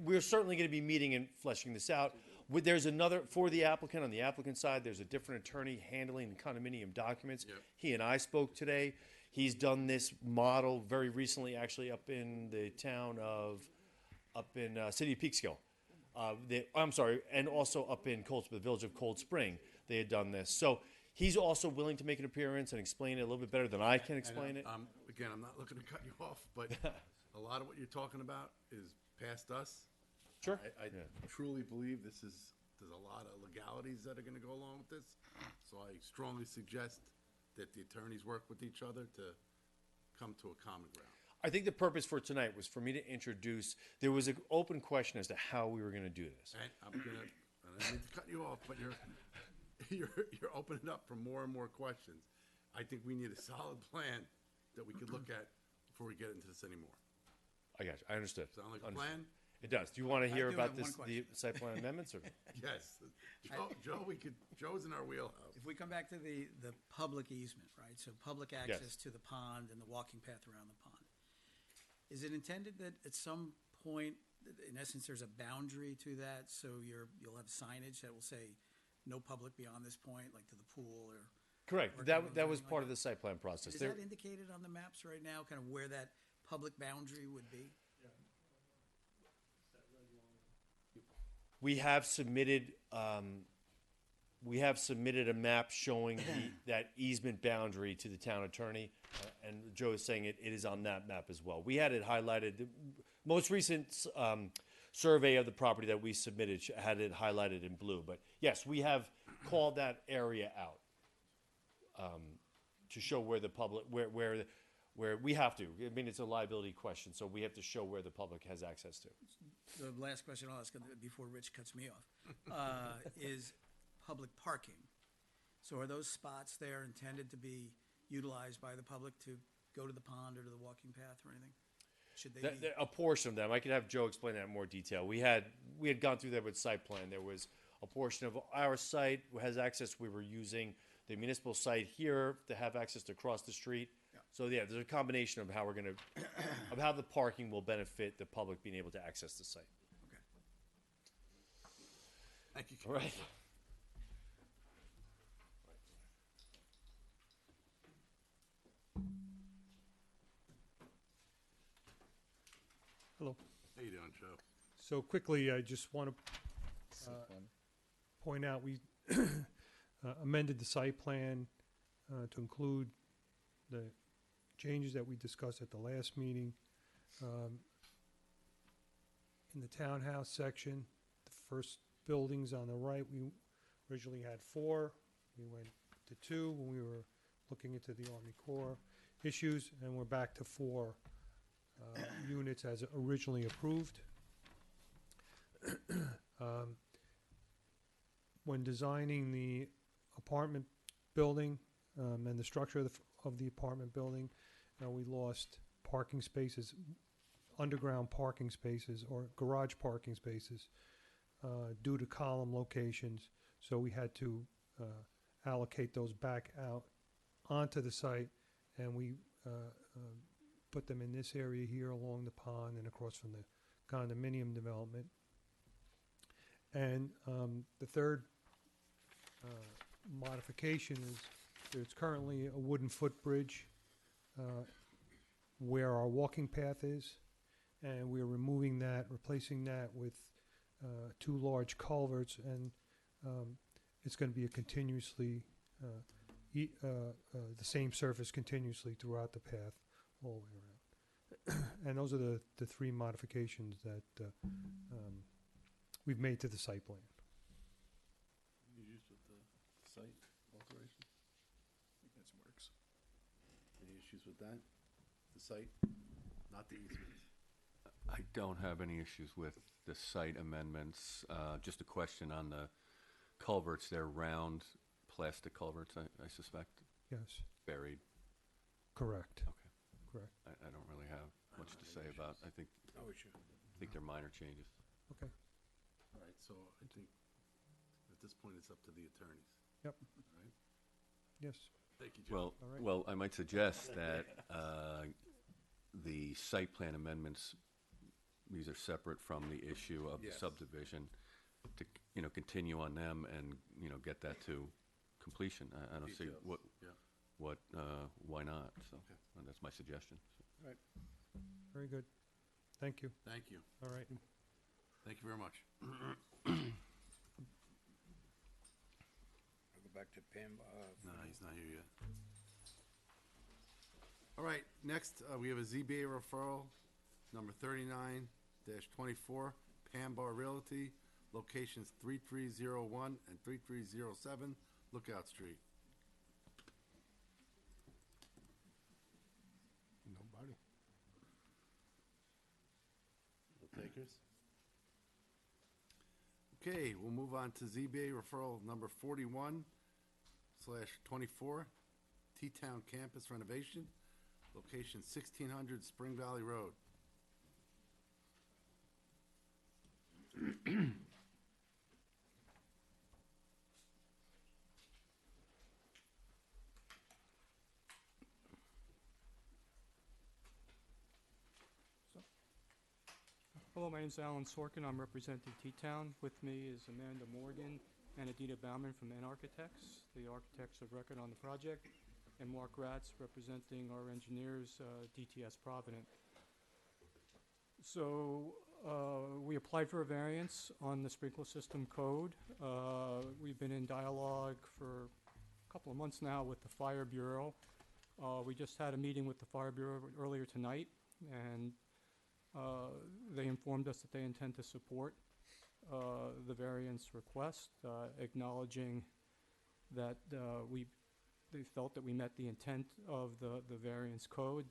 Speaker 14: we're certainly going to be meeting and fleshing this out. There's another for the applicant. On the applicant side, there's a different attorney handling the condominium documents.
Speaker 1: Yep.
Speaker 14: He and I spoke today. He's done this model very recently, actually, up in the town of, city of Peekskill. I'm sorry, and also up in the village of Cold Spring, they had done this. So he's also willing to make an appearance and explain it a little bit better than I can explain it.
Speaker 1: Again, I'm not looking to cut you off, but a lot of what you're talking about is past us.
Speaker 14: Sure.
Speaker 1: I truly believe there's a lot of legalities that are going to go along with this. So I strongly suggest that the attorneys work with each other to come to a common ground.
Speaker 14: I think the purpose for tonight was for me to introduce, there was an open question as to how we were going to do this.
Speaker 1: And I don't mean to cut you off, but you're opening up for more and more questions. I think we need a solid plan that we could look at before we get into this anymore.
Speaker 14: I got you. I understood.
Speaker 1: Sound like a
Speaker 14: Understood.
Speaker 1: plan?
Speaker 14: It does. Do you want to hear
Speaker 9: do
Speaker 14: about
Speaker 9: have one
Speaker 14: this, the
Speaker 9: question.
Speaker 14: site plan amendments, or?
Speaker 1: Yes. Joe, Joe's in our wheelhouse.
Speaker 9: If we come back to the public easement, right, so public access to the pond and the walking path around the pond, is it intended that at some point, in essence, there's a boundary to that, so you'll have signage that will say, no public beyond this point, like to the pool or?
Speaker 14: Correct.
Speaker 9: or
Speaker 14: That
Speaker 9: anything
Speaker 14: was
Speaker 9: like
Speaker 14: part of the site plan process.
Speaker 9: Is
Speaker 14: There-
Speaker 9: that indicated on the maps right now, kind of where that public boundary would be?
Speaker 14: We have submitted, a map showing that easement boundary to the town attorney, and Joe is saying it is on that map as well. We had it highlighted, the most recent, survey of the property that we submitted had it highlighted in blue, but yes, we have called that area out, to show where the public, where we have to. I mean, it's a liability question, so we have to show where the public has access to.
Speaker 9: The last question I'll ask before Rich cuts me off, is public parking. So are those spots there intended to be utilized by the public to go to the pond or to the walking path or anything? Should they be?
Speaker 14: A portion of them, I could have Joe explain that in more detail. We had gone through that with site plan. There was a portion of our site has access. We were using the municipal site here to have access to cross the street.
Speaker 9: Yeah.
Speaker 14: So yeah, there's a combination of how we're gonna, of how the parking will benefit the public being able to access the site.
Speaker 9: Okay.
Speaker 1: Thank you.
Speaker 14: All right.
Speaker 7: Hello.
Speaker 1: How you doing, Joe?
Speaker 7: So quickly, I just want to point out, we amended the site plan to include the changes that we discussed at the last meeting. In the townhouse section, the first buildings on the right, we originally had 4. We went to 2 when we were looking into the Army Corps issues, and we're back to 4 units as originally approved. When designing the apartment building and the structure of the apartment building, we lost parking spaces, underground parking spaces or garage parking spaces due to column locations. So we had to allocate those back out onto the site, and we put them in this area here along the pond and across from the condominium development. And the third modification is there's currently a wooden footbridge where our walking path is, and we're removing that, replacing that with 2 large culverts, and it's going to be a continuously the same surface continuously throughout the path all the way around. And those are the 3 modifications that we've made to the site plan.
Speaker 1: Any issues with the site alteration?
Speaker 9: I think that works.
Speaker 1: Any issues with that? The site, not the easement?
Speaker 4: I don't have any issues with the site amendments. Just a question on the culverts. They're round plastic culverts, I suspect,
Speaker 7: Yes,
Speaker 4: buried.
Speaker 7: correct.
Speaker 4: Okay.
Speaker 7: Correct.
Speaker 4: I don't really have much to say about, I think they're minor changes.
Speaker 7: Okay.
Speaker 1: All right, so I think at this point, it's up to the attorneys.
Speaker 7: Yep.
Speaker 1: All right?
Speaker 7: Yes.
Speaker 1: Thank you, Joe.
Speaker 4: Well,
Speaker 7: All right.
Speaker 4: well, I might suggest that the site plan amendments, these are separate from the issue of the
Speaker 1: Yes.
Speaker 4: subdivision, to, continue on them and, get that to completion. I don't see
Speaker 1: Details,
Speaker 4: what,
Speaker 1: yeah.
Speaker 4: why not, so,
Speaker 1: Okay.
Speaker 4: and that's my suggestion.
Speaker 1: All right,
Speaker 7: Very good. Thank you.
Speaker 1: thank you.
Speaker 7: All right.
Speaker 1: Thank you very much.
Speaker 2: I'll go back to Pam.
Speaker 1: No, he's not here yet. All right, next, we have a ZBA referral, number 39-24, Pam Bar Realty, locations 3301 and 3307 Lookout Street.
Speaker 12: Nobody.
Speaker 1: No takers? Okay, we'll move on to ZBA referral number 41/24, T-Town Campus renovation, location 1600 Spring Valley Road.
Speaker 16: Hello, my name's Alan Sorkin. I'm representing T-Town. With me is Amanda Morgan and Adina Bauman from N Architects, the architects of record on the project, and Mark Ratz representing our engineers, DTS Provident. So we applied for a variance on the sprinkler system code. We've been in dialogue for a couple of months now with the Fire Bureau. We just had a meeting with the Fire Bureau earlier tonight, and they informed us that they intend to support the variance request, acknowledging that they felt that we met the intent of the variance code,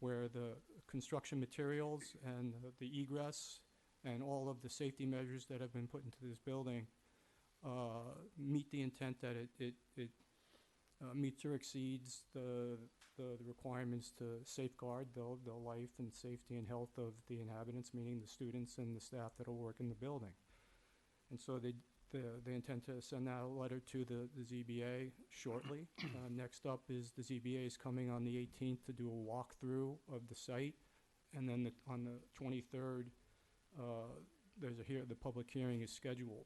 Speaker 16: where the construction materials and the egress and all of the safety measures that have been put into this building meet the intent that it meets or exceeds the requirements to safeguard the life and safety and health of the inhabitants, meaning the students and the staff that will work in the building. And so they intend to send out a letter to the ZBA shortly. Next up is the ZBA is coming on the 18th to do a walkthrough of the site, and then on the 23rd, the public hearing is scheduled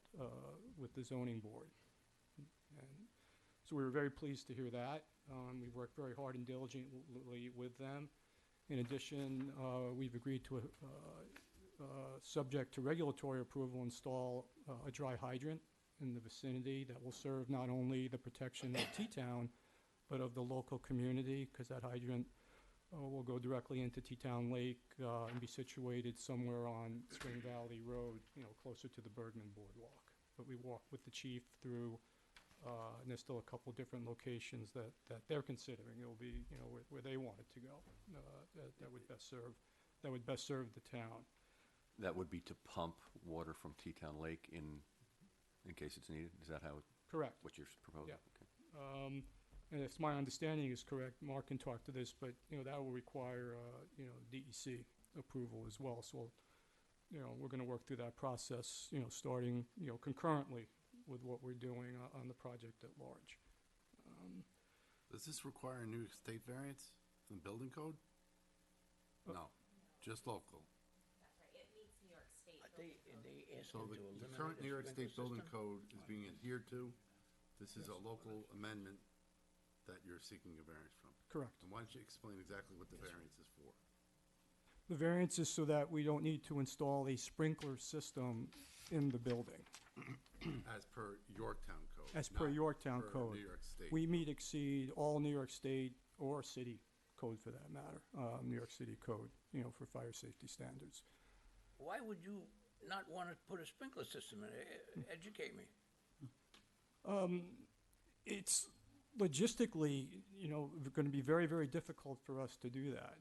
Speaker 16: with the zoning board. And so we were very pleased to hear that. We've worked very hard and diligently with them. In addition, we've agreed to, subject to regulatory approval, install a dry hydrant in the vicinity that will serve not only the protection of T-Town, but of the local community, because that hydrant will go directly into T-Town Lake and be situated somewhere on Spring Valley Road, closer to the Bergman Boardwalk. But we walked with the chief through, and there's still a couple different locations that they're considering. It'll be, where they want it to go. That would best serve the town.
Speaker 4: That would be to pump water from T-Town Lake in case it's needed? Is that how?
Speaker 16: Correct.
Speaker 4: What you're proposing?
Speaker 16: Yeah. Okay. And if my understanding is correct, Mark can talk to this, but, that will require, DEC approval as well. So, we're going to work through that process, starting, concurrently with what we're doing on the project at large.
Speaker 1: Does this require a New York State variance from the building code? No, just local. So the current New York State building code is being adhered to. This is a local amendment that you're seeking a variance from.
Speaker 16: Correct.
Speaker 1: And why don't you explain exactly what the variance is for?
Speaker 16: The variance is so that we don't need to install a sprinkler system in the building.
Speaker 1: As per Yorktown code.
Speaker 16: As per
Speaker 1: not
Speaker 16: Yorktown
Speaker 1: per
Speaker 16: code.
Speaker 1: New York State.
Speaker 16: We meet exceed all New York State or city code for that matter, New York City code, for fire safety standards.
Speaker 2: Why would you not want to put a sprinkler system in? Educate me.
Speaker 16: It's logistically, going to be very, very difficult for us to do that.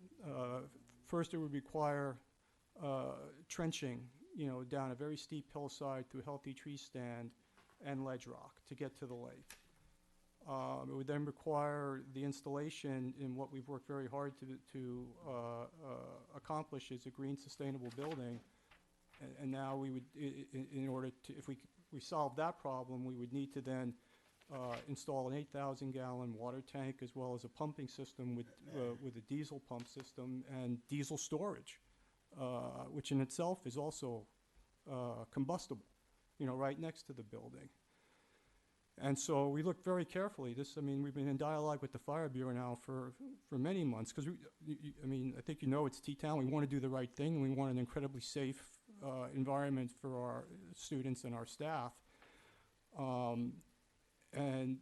Speaker 16: First, it would require trenching, down a very steep hillside through Healthy Tree Stand and ledge rock to get to the lake. It would then require the installation in what we've worked very hard to accomplish is a green sustainable building. And now we would, in order to, if we solve that problem, we would need to then install an 8,000-gallon water tank as well as a pumping system with a diesel pump system and diesel storage, which in itself is also combustible, right next to the building. And so we looked very carefully. We've been in dialogue with the Fire Bureau now for many months because, I think it's T-Town. We want to do the right thing, and we want an incredibly safe environment for our students and our staff. And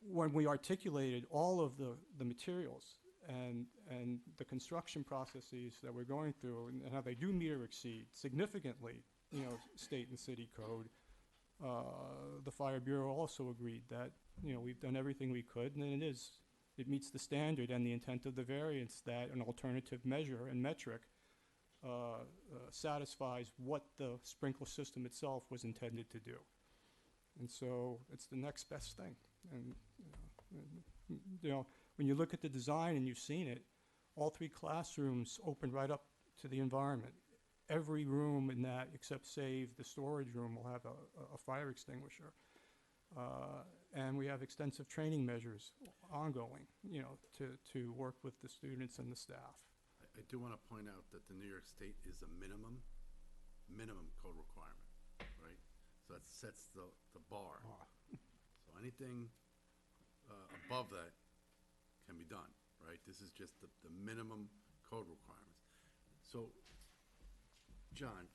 Speaker 16: when we articulated all of the materials and the construction processes that we're going through and how they do meet or exceed significantly, state and city code, the Fire Bureau also agreed that, we've done everything we could, and it meets the standard and the intent of the variance that an alternative measure and metric satisfies what the sprinkler system itself was intended to do. And so it's the next best thing. And, when you look at the design and you've seen it, all three classrooms open right up to the environment. every room in that, except save the storage room, will have a fire extinguisher. And we have extensive training measures ongoing, you know, to work with the students and the staff.
Speaker 1: I do want to point out that the New York State is a minimum code requirement, right? So that sets the bar. So anything above that can be done, right? This is just the minimum code requirements. So, John,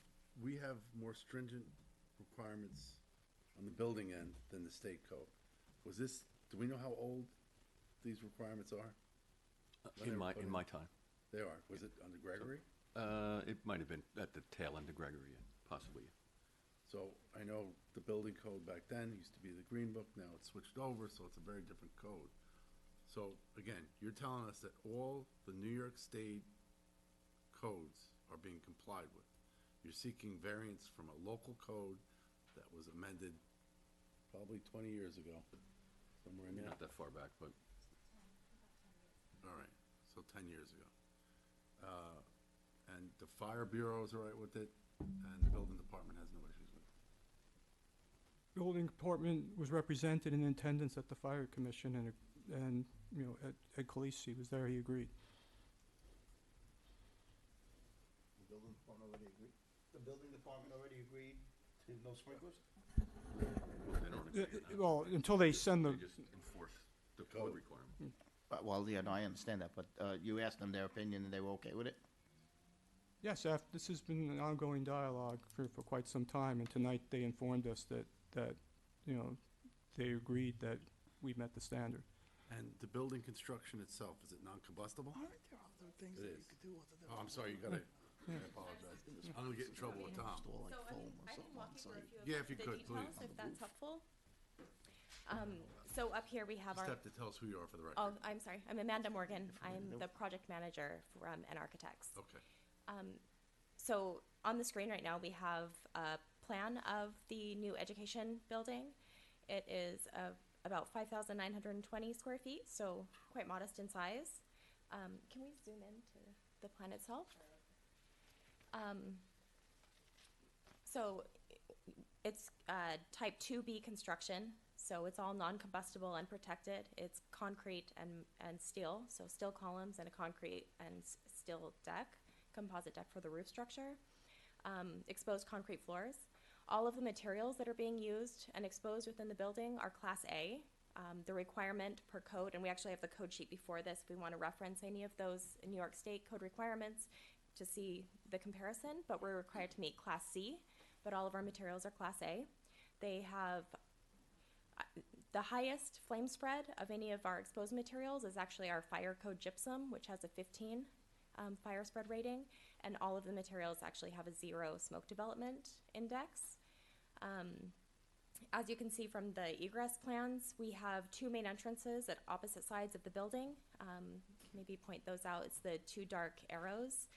Speaker 1: we have more stringent requirements on the building end than the state code. Do we know how old these requirements are?
Speaker 4: In my time.
Speaker 1: They are. Was it under Gregory?
Speaker 4: It might have been at the tail end of Gregory, possibly.
Speaker 1: So I know the building code back then used to be the Green Book, now it's switched over, so it's a very different code. So again, you're telling us that all the New York State codes are being complied with. You're seeking variance from a local code that was amended probably 20 years ago, somewhere in there.
Speaker 4: Not that far back, but
Speaker 1: All right, so 10 years ago. And the Fire Bureau is all right with it, and the building department has no issues with it.
Speaker 16: Building department was represented in attendance at the fire commission, and you know, Ed Khaleesi was there, he agreed.
Speaker 13: The building department already agreed? The building department already agreed to no sprinklers?
Speaker 4: they don't agree with that.
Speaker 16: Well, until they send the,
Speaker 4: They just enforce the code requirement.
Speaker 13: Well, yeah, no, I understand that, but you asked them their opinion and they were okay with it?
Speaker 16: yes, this has been an ongoing dialogue for quite some time, and tonight they informed us that, you know, they agreed that we met the standard.
Speaker 1: And the building construction itself, is it non-combustible?
Speaker 9: Aren't there other things
Speaker 1: It
Speaker 9: that you
Speaker 1: is.
Speaker 9: could do other than?
Speaker 1: Oh, I'm sorry, you gotta, I apologize. I'm gonna get in trouble with Tom.
Speaker 13: Install like
Speaker 17: So, I
Speaker 13: foam
Speaker 17: mean,
Speaker 13: or
Speaker 17: I can
Speaker 13: something
Speaker 17: walk
Speaker 13: on
Speaker 17: you through a
Speaker 13: site.
Speaker 17: few of
Speaker 1: Yeah, if you
Speaker 17: the
Speaker 1: could,
Speaker 17: details,
Speaker 1: please.
Speaker 17: if that's helpful. So up here we have
Speaker 1: Just
Speaker 17: our,
Speaker 1: have to tell us who you are for the record.
Speaker 17: oh, I'm sorry, I'm Amanda Morgan. I'm the project manager from N Architects.
Speaker 1: Okay.
Speaker 17: So on the screen right now, we have a plan of the new education building. It is about 5,920 square feet, so quite modest in size. Can we zoom in to the plan itself? So it's type 2B construction, so it's all non-combustible and protected. It's concrete and steel, so steel columns and a concrete and steel deck, composite deck for the roof structure. Exposed concrete floors. All of the materials that are being used and exposed within the building are Class A. The requirement per code, and we actually have the code sheet before this if we want to reference any of those New York State code requirements to see the comparison, but we're required to meet Class C, but all of our materials are Class A. They have the highest flame spread of any of our exposed materials is actually our fire code gypsum, which has a 15 fire spread rating, and all of the materials actually have a 0 smoke development index. As you can see from the egress plans, we have 2 main entrances at opposite sides of the building. Maybe point those out. It's the 2 dark arrows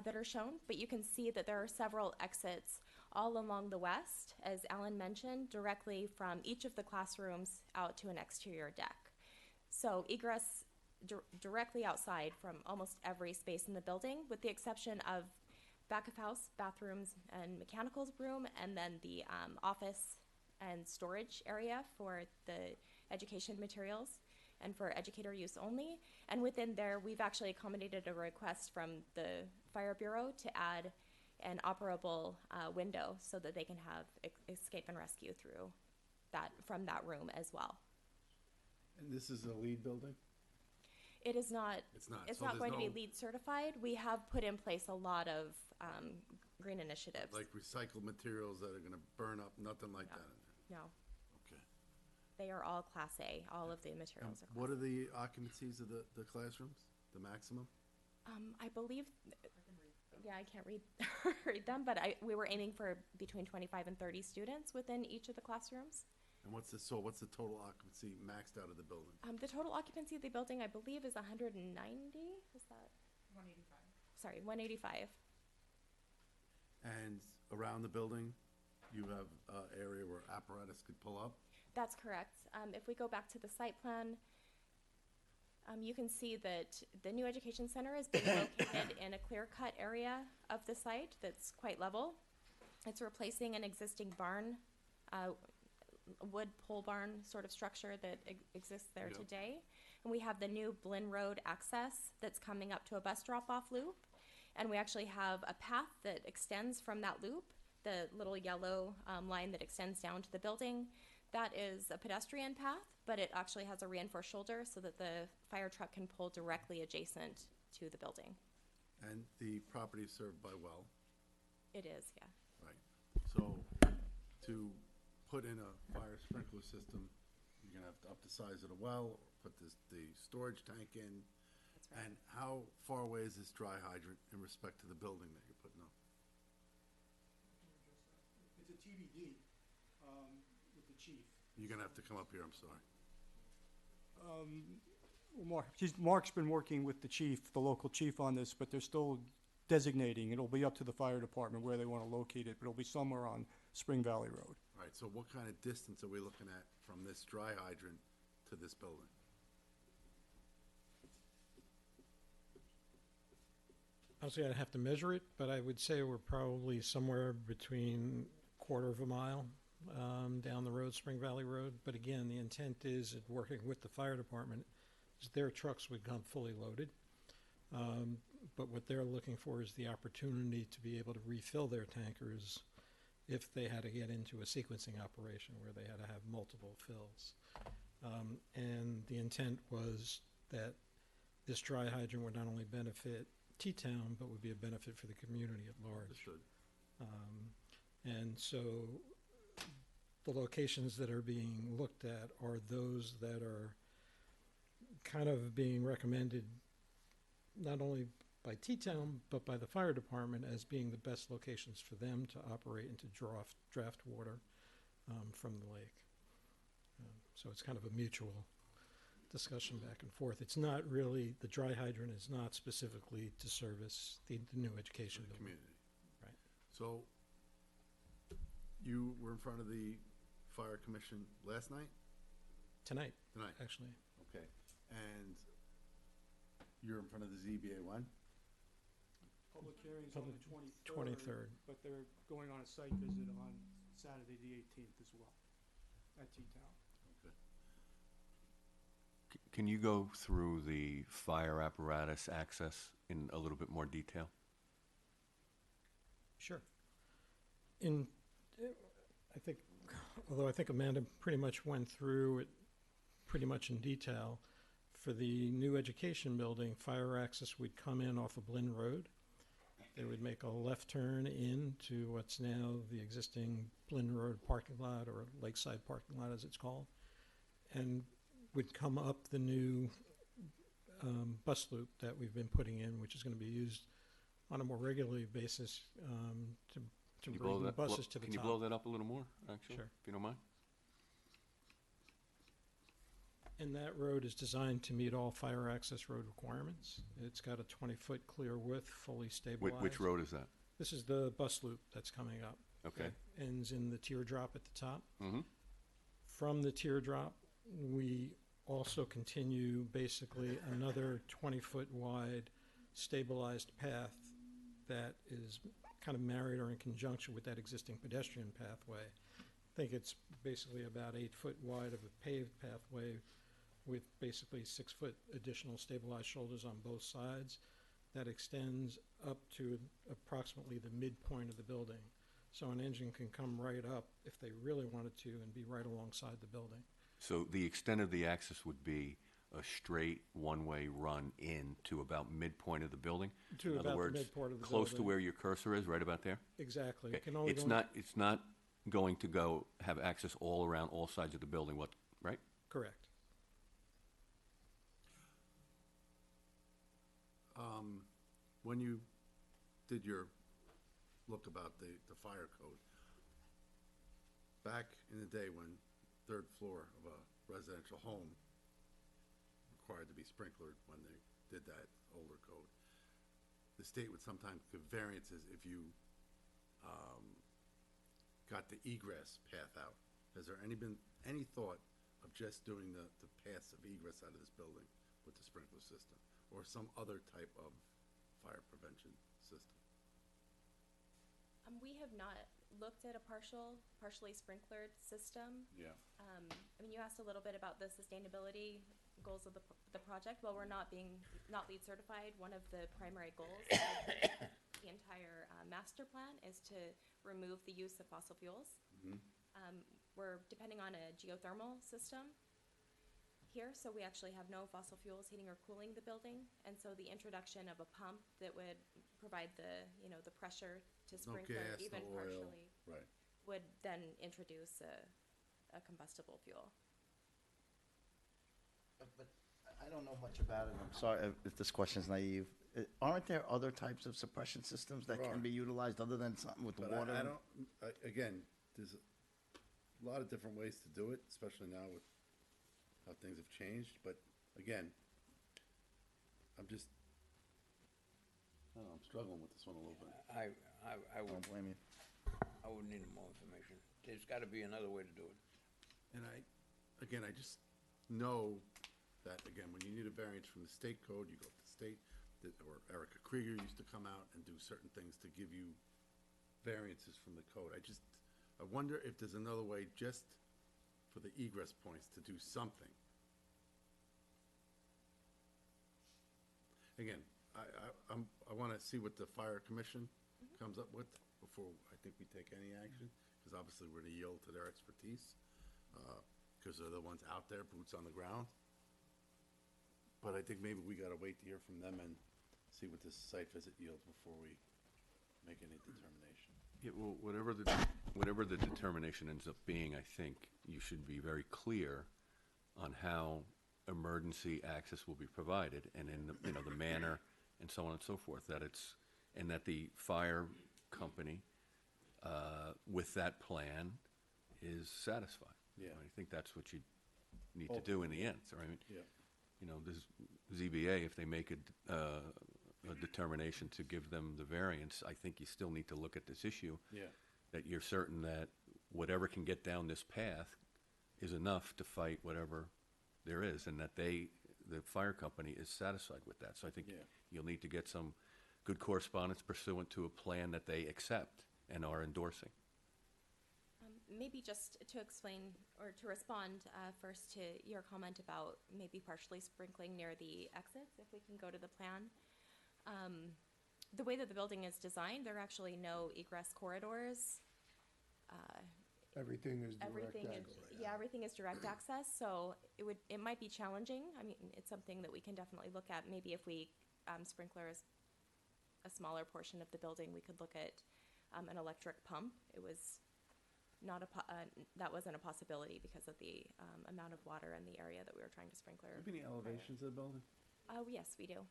Speaker 17: that are shown, but you can see that there are several exits all along the west, as Alan mentioned, directly from each of the classrooms out to an exterior deck. So egress directly outside from almost every space in the building, with the exception of back of house, bathrooms and mechanicals room, and then the office and storage area for the education materials and for educator use only. And within there, we've actually accommodated a request from the Fire Bureau to add an operable window so that they can have escape and rescue through that, from that room as well.
Speaker 1: And this is a LEED building?
Speaker 17: It is not.
Speaker 1: It's not.
Speaker 17: It's
Speaker 1: So
Speaker 17: not
Speaker 1: there's
Speaker 17: going to be
Speaker 1: no-
Speaker 17: LEED certified. We have put in place a lot of green initiatives.
Speaker 1: Like recycled materials that are gonna burn up, nothing like that in there?
Speaker 17: No,
Speaker 1: Okay.
Speaker 17: they are all Class A. All of the materials are.
Speaker 1: What are the occupancies of the classrooms, the maximum?
Speaker 17: I believe. Yeah, I can't read read them, but we were aiming for between 25 and 30 students within each of the classrooms.
Speaker 1: And what's the total occupancy maxed out of the building?
Speaker 17: The total occupancy of the building, I believe, is 190. Is that 185? Sorry, 185.
Speaker 1: And around the building, you have an area where apparatus could pull up?
Speaker 17: That's correct. If we go back to the site plan, You can see that the new education center has been located in a clear-cut area of the site that's quite level. It's replacing an existing barn, wood pole barn sort of structure that exists there
Speaker 1: Yep.
Speaker 17: today. And we have the new Blinn Road access that's coming up to a bus drop-off loop. And we actually have a path that extends from that loop, the little yellow line that extends down to the building. That is a pedestrian path, but it actually has a reinforced shoulder so that the fire truck can pull directly adjacent to the building.
Speaker 1: And the property is served by well.
Speaker 17: It is, yeah.
Speaker 1: Right. So to put in a fire sprinkler system, you're gonna have to up the size of the well, put the storage tank in.
Speaker 17: That's right.
Speaker 1: And how far away is this dry hydrant in respect to the building that you're putting up?
Speaker 16: It's a TBD with the chief.
Speaker 1: You're gonna have to come up here, I'm sorry.
Speaker 16: Mark's been working with the chief, the local chief on this, but they're still designating. It'll be up to the fire department where they want to locate it, but it'll be somewhere on Spring Valley Road.
Speaker 1: All right, so what kind of distance are we looking at from this dry hydrant to this building?
Speaker 18: Honestly, I'd have to measure it, but I would say we're probably somewhere between quarter of a mile down the road, Spring Valley Road. But again, the intent is, working with the fire department, is their trucks would come fully loaded. But what they're looking for is the opportunity to be able to refill their tankers if they had to get into a sequencing operation where they had to have multiple fills. And the intent was that this dry hydrant would not only benefit T-Town, but would be a benefit for the community at large.
Speaker 1: Understood.
Speaker 18: And so the locations that are being looked at are those that are kind of being recommended not only by T-Town, but by the fire department as being the best locations for them to operate and to draft water from the lake. So it's kind of a mutual discussion back and forth. It's not really, the dry hydrant is not specifically to service the new education
Speaker 1: The
Speaker 18: building.
Speaker 1: community.
Speaker 18: Right.
Speaker 1: So you were in front of the fire commission last night?
Speaker 18: Tonight,
Speaker 1: Tonight?
Speaker 18: actually.
Speaker 1: Okay. And you're in front of the ZBA when?
Speaker 16: Public hearing's on the
Speaker 18: 23rd.
Speaker 16: But they're going on a site visit on Saturday, the 18th as well, at T-Town.
Speaker 1: Okay.
Speaker 4: Can you go through the fire apparatus access in a little bit more detail?
Speaker 18: Sure. I think, although I think Amanda pretty much went through it pretty much in detail, for the new education building, fire access would come in off of Blinn Road. They would make a left turn into what's now the existing Blinn Road parking lot, or Lakeside parking lot as it's called, and would come up the new bus loop that we've been putting in, which is going to be used on a more regular basis to
Speaker 4: Can you
Speaker 18: bring
Speaker 4: blow
Speaker 18: the
Speaker 4: that,
Speaker 18: buses to the
Speaker 4: can
Speaker 18: top.
Speaker 4: you blow that up a little more, actually?
Speaker 18: Sure.
Speaker 4: If you don't mind?
Speaker 18: And that road is designed to meet all fire access road requirements. It's got a 20-foot clear width, fully stabilized.
Speaker 4: Which road is that?
Speaker 18: This is the bus loop that's coming up.
Speaker 4: Okay.
Speaker 18: It ends in the teardrop at the top.
Speaker 4: Mm-hmm.
Speaker 18: From the teardrop, we also continue basically another 20-foot wide stabilized path that is kind of married or in conjunction with that existing pedestrian pathway. I think it's basically about 8 foot wide of a paved pathway with basically 6 foot additional stabilized shoulders on both sides that extends up to approximately the midpoint of the building. So an engine can come right up if they really wanted to and be right alongside the building.
Speaker 4: So the extent of the access would be a straight one-way run in to about midpoint of the building?
Speaker 18: To
Speaker 4: In
Speaker 18: about
Speaker 4: other
Speaker 18: the
Speaker 4: words,
Speaker 18: midpoint of the
Speaker 4: close to
Speaker 18: building.
Speaker 4: where your cursor is, right about there?
Speaker 18: Exactly.
Speaker 4: Okay.
Speaker 18: It can only
Speaker 4: It's
Speaker 18: go-
Speaker 4: not going to go have access all around all sides of the building, what, right?
Speaker 18: Correct.
Speaker 1: When you did your look about the fire code, back in the day when third floor of a residential home required to be sprinklered when they did that older code, the state would sometimes give variances if you got the egress path out. Has there been any thought of just doing the paths of egress out of this building with the sprinkler system or some other type of fire prevention system?
Speaker 17: We have not looked at a partially sprinklered system.
Speaker 1: Yeah.
Speaker 17: I mean, you asked a little bit about the sustainability goals of the project. Well, we're not LEED certified. One of the primary goals of the entire master plan is to remove the use of fossil fuels. We're depending on a geothermal system here, so we actually have no fossil fuels heating or cooling the building. And so the introduction of a pump that would provide the, the pressure to
Speaker 1: No
Speaker 17: sprinkler
Speaker 1: gas,
Speaker 17: even
Speaker 1: no oil.
Speaker 17: partially
Speaker 1: Right.
Speaker 17: would then introduce a combustible fuel.
Speaker 13: But I don't know much about it. I'm sorry if this question's naive. Aren't there other types of suppression systems that
Speaker 1: There
Speaker 13: can
Speaker 1: are.
Speaker 13: be utilized other than something with the
Speaker 1: But
Speaker 13: water?
Speaker 1: I don't, again, there's a lot of different ways to do it, especially now with how things have changed. But again, I'm just, I don't know, I'm struggling with this one a little bit.
Speaker 2: I
Speaker 13: Don't
Speaker 2: would,
Speaker 13: blame you.
Speaker 2: I would need more information. There's gotta be another way to do it.
Speaker 1: And I just know that, again, when you need a variance from the state code, you go to the state, or Erica Krieger used to come out and do certain things to give you variances from the code. I wonder if there's another way just for the egress points to do something. Again, I wanna see what the fire commission comes up with before I think we take any action, because obviously we're gonna yield to their expertise, because they're the ones out there, boots on the ground. But I think maybe we gotta wait to hear from them and see what this site visit yields before we make any determination.
Speaker 4: Yeah, well, whatever the determination ends up being, I think you should be very clear on how emergency access will be provided and in the manner and so on and so forth, and that the fire company with that plan is satisfied.
Speaker 1: Yeah.
Speaker 4: I think that's what you need to do in the end. So I mean,
Speaker 1: Yeah.
Speaker 4: this ZBA, if they make a determination to give them the variance, I think you still need to look at this issue.
Speaker 1: Yeah.
Speaker 4: That you're certain that whatever can get down this path is enough to fight whatever there is, and that the fire company is satisfied with that. So I think
Speaker 1: Yeah.
Speaker 4: you'll need to get some good correspondence pursuant to a plan that they accept and are endorsing.
Speaker 17: Maybe just to explain or to respond first to your comment about maybe partially sprinkling near the exits, if we can go to the plan. The way that the building is designed, there are actually no egress corridors.
Speaker 12: Everything is direct
Speaker 17: Everything is,
Speaker 12: access.
Speaker 17: everything is direct access, so it might be challenging. I mean, it's something that we can definitely look at. Maybe if we sprinkler a smaller portion of the building, we could look at an electric pump. It was not that wasn't a possibility because of the amount of water in the area that we were trying to sprinkler.
Speaker 1: Do you have any elevations of the building?
Speaker 17: Oh, yes, we do.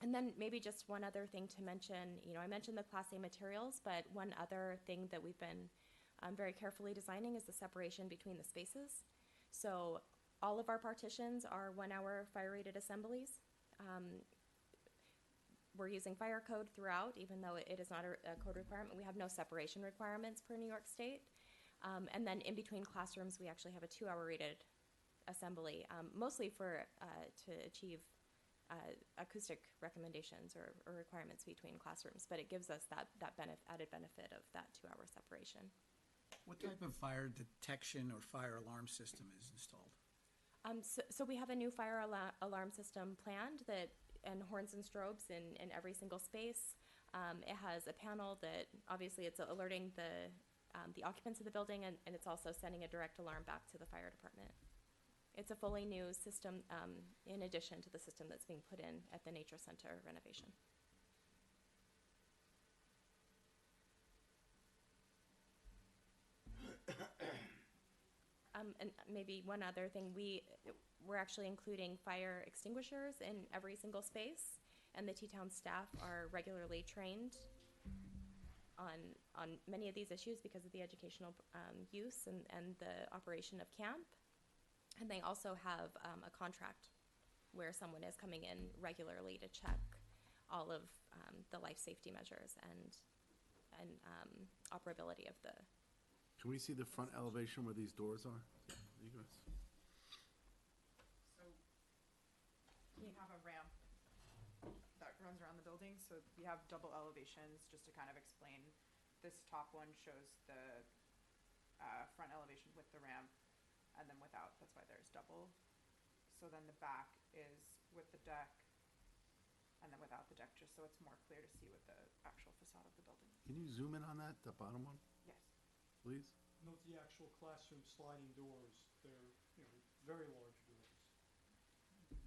Speaker 17: And then maybe just one other thing to mention, I mentioned the Class A materials, but one other thing that we've been very carefully designing is the separation between the spaces. So all of our partitions are 1 hour fire rated assemblies. We're using fire code throughout, even though it is not a code requirement. We have no separation requirements per New York State. And then in between classrooms, we actually have a 2 hour rated assembly, mostly to achieve acoustic recommendations or requirements between classrooms, but it gives us that added benefit of that 2 hour separation.
Speaker 9: What type of fire detection or fire alarm system is installed?
Speaker 17: So we have a new fire alarm system planned and horns and strobes in every single space. It has a panel that obviously it's alerting the occupants of the building, and it's also sending a direct alarm back to the fire department. It's a fully new system in addition to the system that's being put in at the Nature Center renovation. And maybe one other thing, we're actually including fire extinguishers in every single space, and the T-Town staff are regularly trained on many of these issues because of the educational use and the operation of camp. And they also have a contract where someone is coming in regularly to check all of the life safety measures and operability of the.
Speaker 1: Can we see the front elevation where these doors are? Egress.
Speaker 19: We have a ramp that runs around the building, so we have double elevations, just to kind of explain. This top one shows the front elevation with the ramp, and then without, that's why there's double. So then the back is with the deck, and then without the deck, just so it's more clear to see with the actual facade of the building.
Speaker 1: Can you zoom in on that, the bottom one,
Speaker 19: Yes.
Speaker 1: please?
Speaker 16: Note the actual classroom sliding doors. They're, very large doors.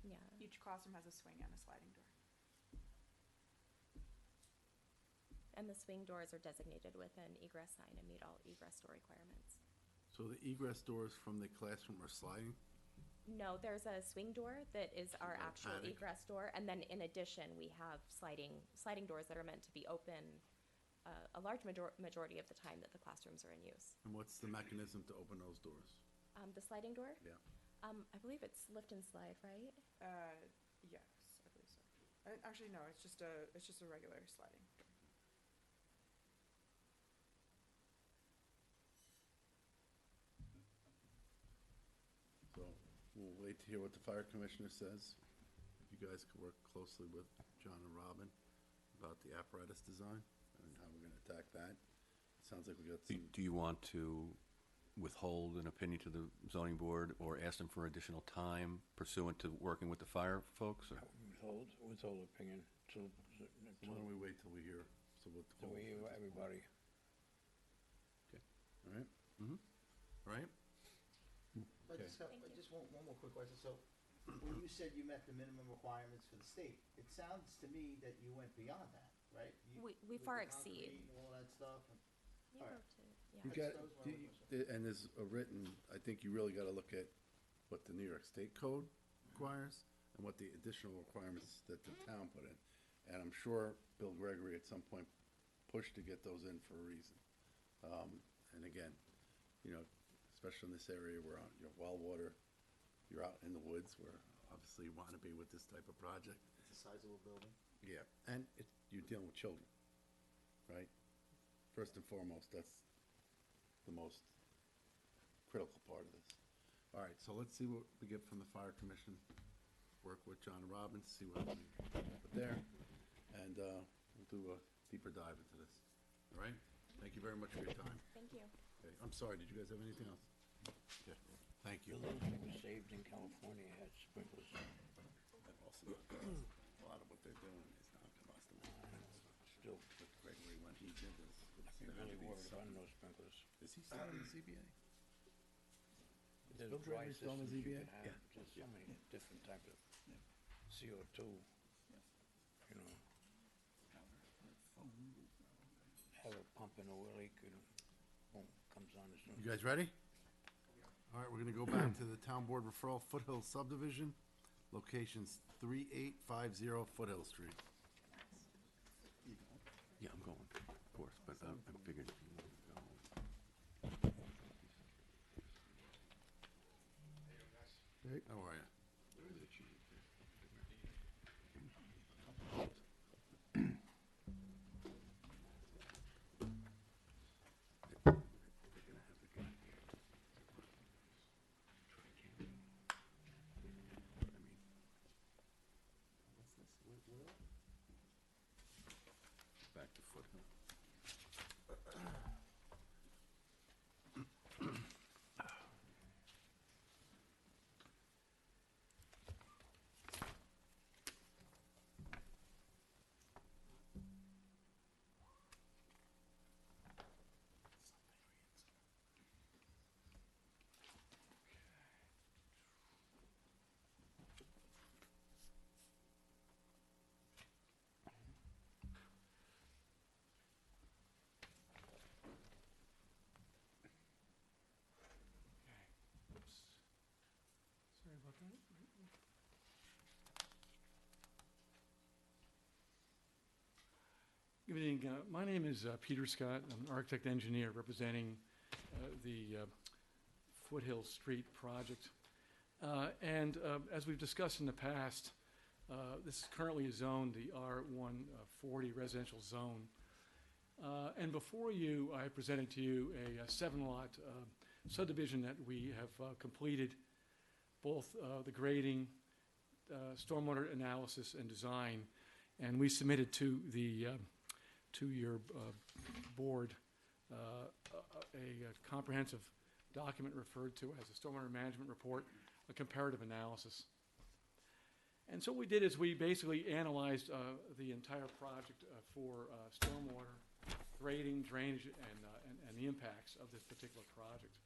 Speaker 17: Yeah.
Speaker 19: Each classroom has a swing and a sliding door.
Speaker 17: And the swing doors are designated with an egress sign and meet all egress door requirements.
Speaker 1: So the egress doors from the classroom are sliding?
Speaker 17: No, there's a swing door that is our
Speaker 1: like
Speaker 17: actual
Speaker 1: attic?
Speaker 17: egress door, and then in addition, we have sliding doors that are meant to be open a large majority of the time that the classrooms are in use.
Speaker 1: And what's the mechanism to open those doors?
Speaker 17: The sliding door?
Speaker 1: Yeah.
Speaker 17: I believe it's lift and slide, right?
Speaker 19: Yes, I believe so. Actually, no, it's just a regular sliding door.
Speaker 1: So we'll wait to hear what the fire commissioner says. If you guys could work closely with John and Robin about the apparatus design and how we're gonna attack that. Sounds like we got some,
Speaker 4: Do you want to withhold an opinion to the zoning board or ask them for additional time pursuant to working with the fire folks? Or?
Speaker 2: Withhold opinion,
Speaker 1: why don't we wait till we hear, so what the.
Speaker 2: till we hear everybody.
Speaker 1: All right? Mm-hmm. All right?
Speaker 13: I
Speaker 1: Okay.
Speaker 13: just want one more quick question. So, when you said you met the minimum requirements for the state, it sounds to me that you went beyond that, right?
Speaker 17: We
Speaker 13: with
Speaker 17: far
Speaker 13: the
Speaker 17: exceed.
Speaker 13: concrete and all that stuff.
Speaker 17: You
Speaker 13: All
Speaker 17: go
Speaker 13: right.
Speaker 17: to,
Speaker 1: You
Speaker 17: yeah.
Speaker 1: got, and there's a written, I think you really gotta look at what the New York State Code requires and what the additional requirements that the town put in. And I'm sure Bill Gregory at some point pushed to get those in for a reason. And again, especially in this area where you're well water, you're out in the woods where obviously you wanna be with this type of project.
Speaker 13: It's a sizable building.
Speaker 1: Yeah, and you're dealing with children, right? First and foremost, that's the most critical part of this. All right, so let's see what we get from the fire commission. Work with John Robbins, see what we put there, and we'll do a deeper dive into this. All right? Thank you very much for your time.
Speaker 17: Thank you.
Speaker 1: Okay, I'm sorry, did you guys have anything else? Okay, thank you.
Speaker 2: Buildings that were saved in California had sprinklers.
Speaker 1: And also, a lot of what they're doing is non-combustible.
Speaker 2: Still,
Speaker 1: With Gregory, when he did this.
Speaker 2: I'd be really worried about no sprinklers.
Speaker 1: Is he still in the ZBA?
Speaker 2: There's
Speaker 1: Bill
Speaker 2: dry
Speaker 1: Gregory still in the
Speaker 2: systems you
Speaker 1: ZBA?
Speaker 2: can have, there's so many different types of CO2, have a pump in a leak and boom, comes on as soon.
Speaker 1: You guys ready? All right, we're gonna go back to the town board referral, Foothill subdivision, locations 3850 Foothill Street.
Speaker 4: Yeah, I'm going, of course, but I figured if you wanted to go.
Speaker 1: Hey, how are you?
Speaker 4: Back to Foothill.
Speaker 16: Sorry about that. Good evening. My name is Peter Scott. I'm an architect engineer representing the Foothill Street project. And as we've discussed in the past, this is currently zoned the R140 residential zone. And before you, I presented to you a 7-lot subdivision that we have completed both the grading, stormwater analysis and design, and we submitted to your board a comprehensive document referred to as a stormwater management report, a comparative analysis. And so what we did is we basically analyzed the entire project for stormwater, grading, drainage, and the impacts of this particular project.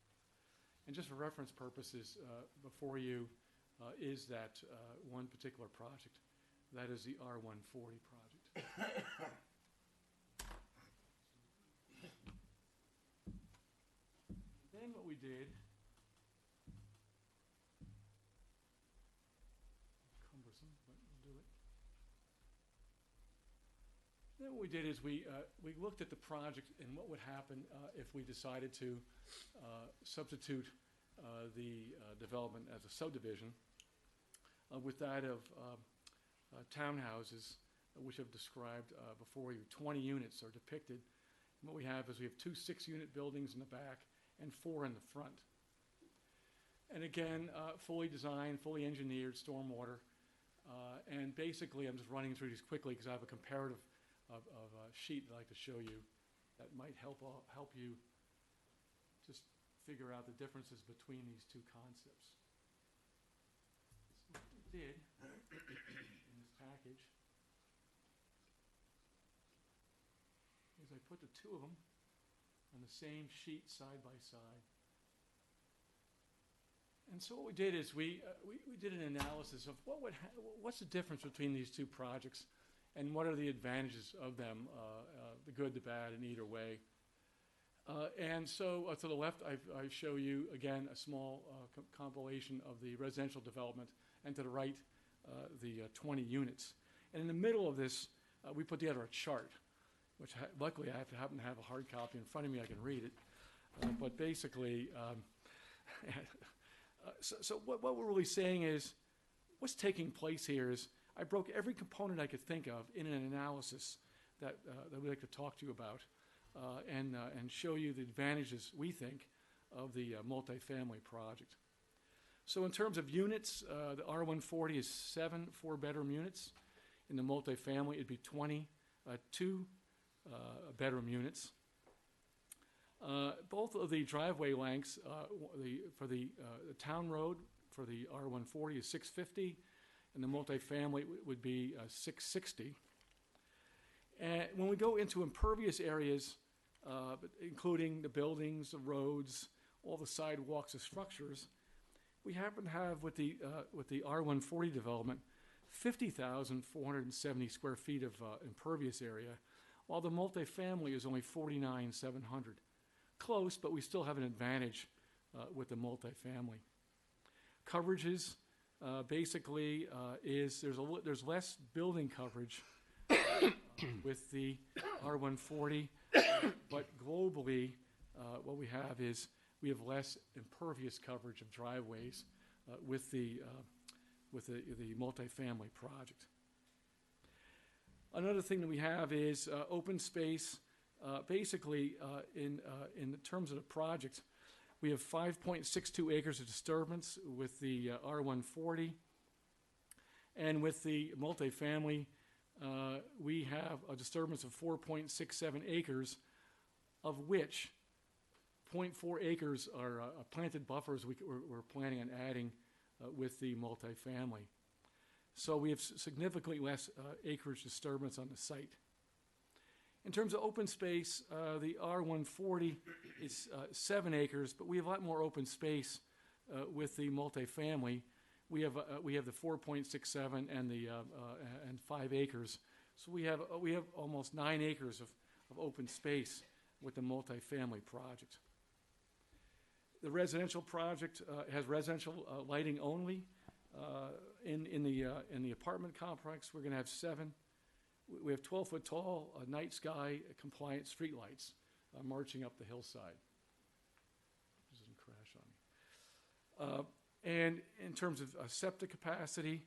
Speaker 16: And just for reference purposes, before you is that one particular project. That is the R140 project. Then what we did, cumbersome, but we'll do it. Then what we did is we looked at the project and what would happen if we decided to substitute the development as a subdivision with that of townhouses, which I've described before you. 20 units are depicted. And what we have is we have 2 6-unit buildings in the back and 4 in the front. And again, fully designed, fully engineered stormwater. And basically, I'm just running through these quickly because I have a comparative of a sheet that I'd like to show you that might help you just figure out the differences between these two concepts. So what we did in this package is I put the two of them on the same sheet side by side. And so what we did is we did an analysis of what's the difference between these two projects and what are the advantages of them, the good, the bad, and either way. And so to the left, I show you, again, a small compilation of the residential development, and to the right, the 20 units. And in the middle of this, we put together a chart, which luckily I happen to have a hard copy in front of me. I can read it. But basically, so what we're really saying is, what's taking place here is, I broke every component I could think of in an analysis that we'd like to talk to you about and show you the advantages, we think, of the multifamily project. So in terms of units, the R140 is 7 4-bedroom units. In the multifamily, it'd be 20 2-bedroom units. Both of the driveway lengths, for the town road for the R140 is 650, and the multifamily would be 660. And when we go into impervious areas, including the buildings, the roads, all the sidewalks, the structures, we happen to have with the R140 development 50,470 square feet of impervious area, while the multifamily is only 49,700. Close, but we still have an advantage with the multifamily. Coverages basically there's less building coverage with the R140, but globally what we have is we have less impervious coverage of driveways with the multifamily project. Another thing that we have is open space. Basically, in terms of the project, we have 5.62 acres of disturbance with the R140. And with the multifamily, we have a disturbance of 4.67 acres, of which 0.4 acres are planted buffers we're planning on adding with the multifamily. So we have significantly less acreage disturbance on the site. In terms of open space, the R140 is 7 acres, but we have a lot more open space with the multifamily. We have the 4.67 and the and 5 acres, so we have almost 9 acres of open space with the multifamily project. The residential project has residential lighting only. In the apartment complex, we're going to have 7. We have 12-foot tall night sky compliant streetlights marching up the hillside. This doesn't crash on me. And in terms of septic capacity,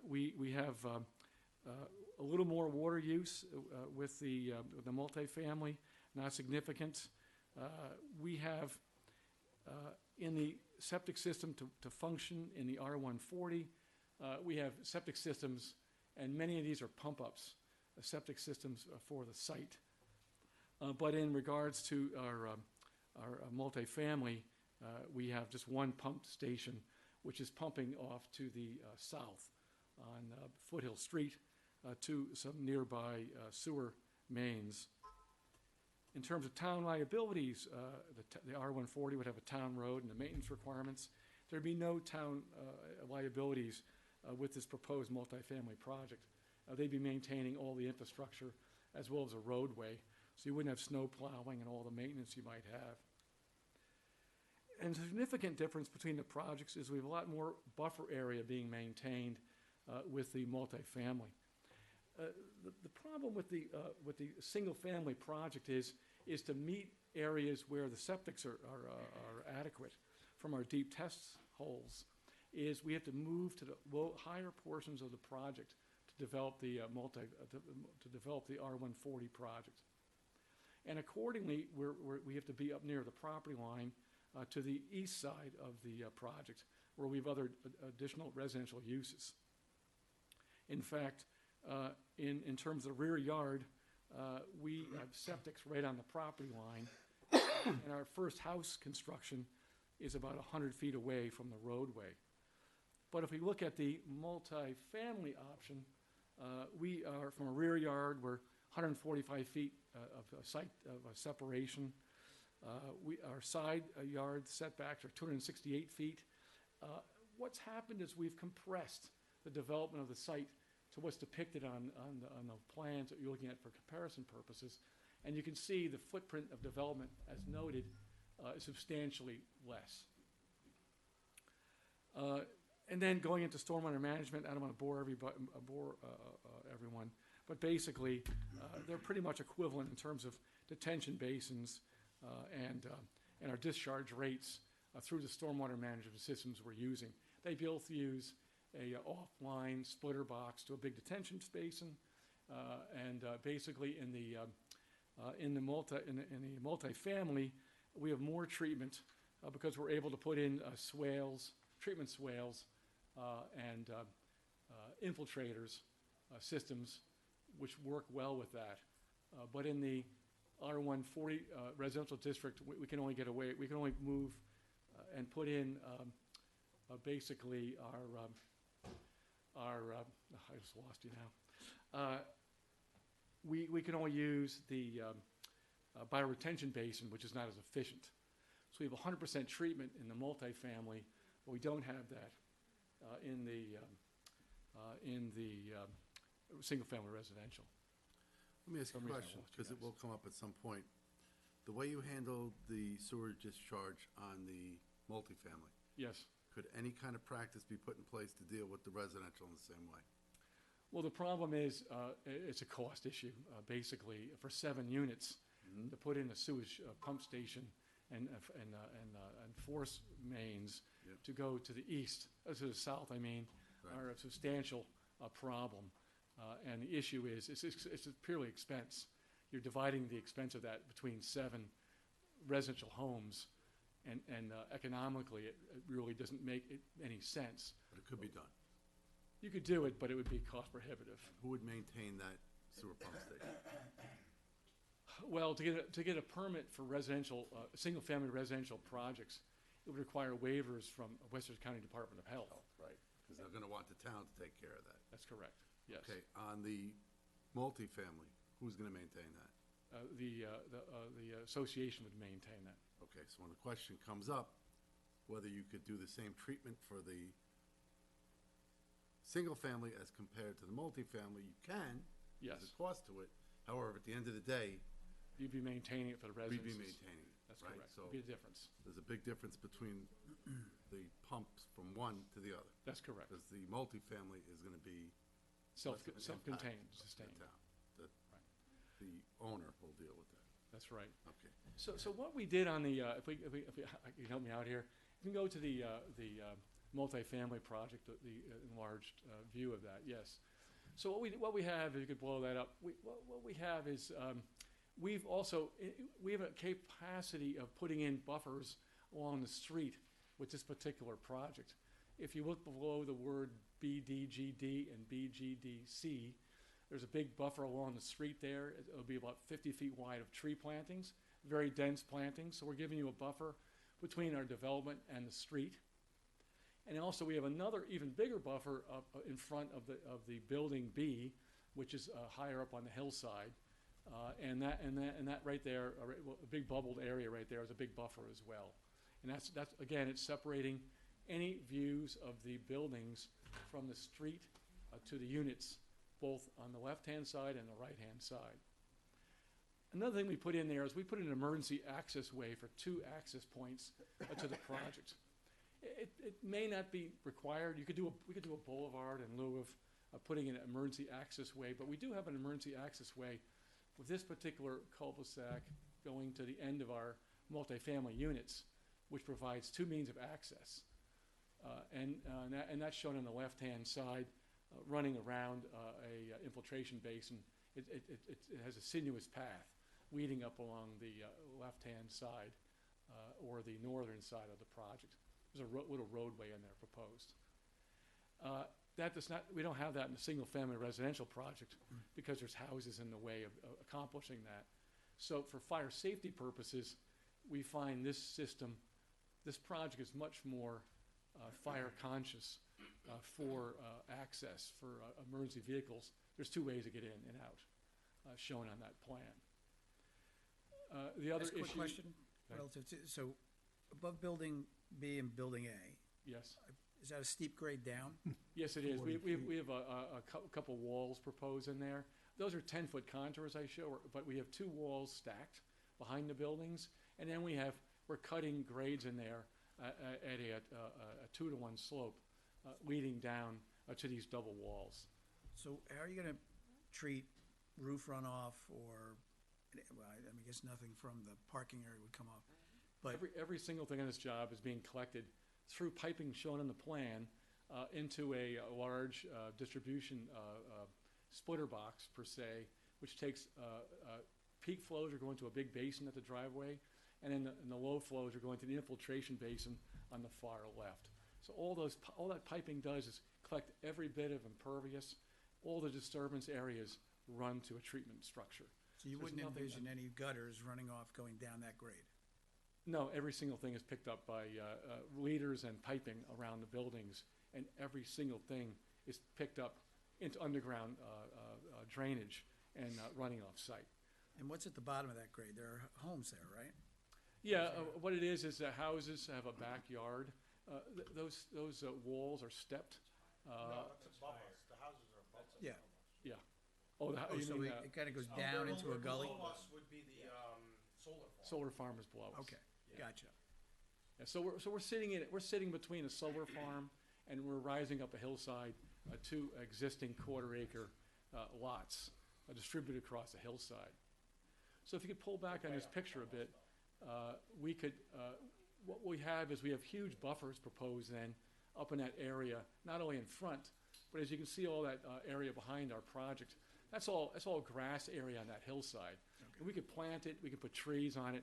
Speaker 16: we have a little more water use with the multifamily, not significant. We have in the septic system to function in the R140, we have septic systems, and many of these are pump-ups, septic systems for the site. But in regards to our multifamily, we have just one pump station, which is pumping off to the south on Foothill Street to some nearby sewer mains. In terms of town liabilities, the R140 would have a town road and the maintenance requirements. There'd be no town liabilities with this proposed multifamily project. They'd be maintaining all the infrastructure as well as a roadway, so you wouldn't have snow plowing and all the maintenance you might have. And the significant difference between the projects is we have a lot more buffer area being maintained with the multifamily. The problem with the single-family project is to meet areas where the septics are adequate from our deep test holes, is we have to move to the higher portions of the project to develop the to develop the R140 project. And accordingly, we have to be up near the property line to the east side of the project, where we have other additional residential uses. In fact, in terms of the rear yard, we have septics right on the property line, and our first house construction is about 100 feet away from the roadway. But if we look at the multi-family option, we are, from a rear yard, we're 145 feet of a site of a separation. Our side yard setbacks are 268 feet. What's happened is we've compressed the development of the site to what's depicted on the plans that you're looking at for comparison purposes. And you can see the footprint of development, as noted, is substantially less. And then going into stormwater management, I don't want to bore everyone, but basically they're pretty much equivalent in terms of detention basins and our discharge rates through the stormwater management systems we're using. They both use a offline splitter box to a big detention basin, and basically in the multifamily, we have more treatment because we're able to put in treatment swales, and infiltrators systems, which work well with that. But in the R140 residential district, we can only get away. We can only move and put in basically I just lost you now. We can only use the bioretention basin, which is not as efficient. So we have 100% treatment in the multifamily, but we don't have that in the single-family residential.
Speaker 1: Let me ask you a question, because it will come up at some point. The way you handle the sewer discharge on the multifamily.
Speaker 16: Yes.
Speaker 1: Could any kind of practice be put in place to deal with the residential in the same way?
Speaker 16: Well, the problem is it's a cost issue. Basically, for 7 units, to put in a sewage pump station and force mains to go to the east, to the south, I mean, are a substantial problem. And the issue is it's purely expense. You're dividing the expense of that between 7 residential homes, and economically it really doesn't make any sense.
Speaker 1: But it could be done.
Speaker 16: You could do it, but it would be cost prohibitive.
Speaker 1: Who would maintain that sewer pump station?
Speaker 16: Well, to get a permit for residential, single-family residential projects, it would require waivers from Westchester County Department of Health.
Speaker 1: Right, because they're going to want the town to take care of that.
Speaker 16: That's correct, yes.
Speaker 1: Okay, on the multifamily, who's going to maintain that?
Speaker 16: The association would maintain that.
Speaker 1: Okay, so when the question comes up, whether you could do the same treatment for the single-family as compared to the multifamily, you can.
Speaker 16: Yes.
Speaker 1: There's a cost to it. However, at the end of the day,
Speaker 16: you'd be maintaining it for the residents.
Speaker 1: We'd be maintaining it.
Speaker 16: That's
Speaker 1: right?
Speaker 16: correct.
Speaker 1: So
Speaker 16: There'd be a difference.
Speaker 1: There's a big difference between the pumps from one to the other.
Speaker 16: That's correct.
Speaker 1: Because the multifamily is going to be
Speaker 16: self-contained, sustained.
Speaker 1: The owner will deal with that.
Speaker 16: That's right.
Speaker 1: Okay.
Speaker 16: So what we did on the, if you can help me out here, you can go to the multifamily project, the enlarged view of that. Yes. So what we have, if you could blow that up, what we have is we have a capacity of putting in buffers along the street with this particular project, If you look below the word BDGD and BGDC, there's a big buffer along the street there. It'll be about 50 feet wide of tree plantings, very dense plantings. So we're giving you a buffer between our development and the street. And also we have another even bigger buffer up in front of the building B, which is higher up on the hillside. And that right there, a big bubbled area right there is a big buffer as well. And that's again, it's separating any views of the buildings from the street to the units, both on the left-hand side and the right-hand side. Another thing we put in there is we put an emergency access way for 2 access points to the project. It may not be required. We could do a boulevard in lieu of putting an emergency access way, but we do have an emergency access way with this particular cul-de-sac going to the end of our multifamily units, which provides 2 means of access. And that's shown on the left-hand side, running around a infiltration basin. It has a sinuous path leading up along the left-hand side or the northern side of the project. There's a little roadway in there proposed. That does not, we don't have that in a single-family residential project because there's houses in the way of accomplishing that. So for fire safety purposes, we find this system, this project is much more fire conscious for access for emergency vehicles. There's 2 ways to get in and out, shown on that plan. The other
Speaker 9: Just a quick
Speaker 16: issue.
Speaker 9: question
Speaker 16: Okay.
Speaker 9: relative to, so above building B and building A,
Speaker 16: Yes.
Speaker 9: is that a steep grade down?
Speaker 16: Yes, it is. We have a couple walls proposed in there. Those are 10-foot contours I show, but we have 2 walls stacked behind the buildings, and then we're cutting grades in there at a 2-to-1 slope leading down to these double walls.
Speaker 9: So how are you gonna treat roof runoff or, well, I mean, I guess nothing from the parking area would come off, but
Speaker 16: Every single thing on this job is being collected through piping shown on the plan into a large distribution splitter box per se, which takes peak flows are going to a big basin at the driveway, and then the low flows are going to the infiltration basin on the far left. So all that piping does is collect every bit of impervious. All the disturbance areas run to a treatment structure.
Speaker 9: so you
Speaker 16: there's
Speaker 9: wouldn't
Speaker 16: nothing-
Speaker 9: envision any gutters running off going down that grade?
Speaker 16: No, every single thing is picked up by leaders and piping around the buildings, and every single thing is picked up into underground drainage and running off site.
Speaker 9: And what's at the bottom of that grade? There are homes there, right?
Speaker 16: Yeah, what it is the houses have a backyard. Those walls are stepped.
Speaker 10: that's above us. The houses are above us.
Speaker 9: Yeah.
Speaker 16: Yeah. Oh,
Speaker 9: Oh,
Speaker 16: you
Speaker 9: so
Speaker 16: mean,
Speaker 9: it kind of goes down into a gully?
Speaker 10: Below us would be the, solar farm.
Speaker 16: solar farm is below us.
Speaker 9: Okay, gotcha.
Speaker 16: Yeah, so we're sitting between a solar farm and we're rising up a hillside, 2 existing quarter-acre lots distributed across the hillside. So if you could pull back on this picture a bit, we could. What we have is we have huge buffers proposed then up in that area, not only in front, but as you can see all that area behind our project. That's all grass area on that hillside. Okay. And we could plant it. We could put trees on it.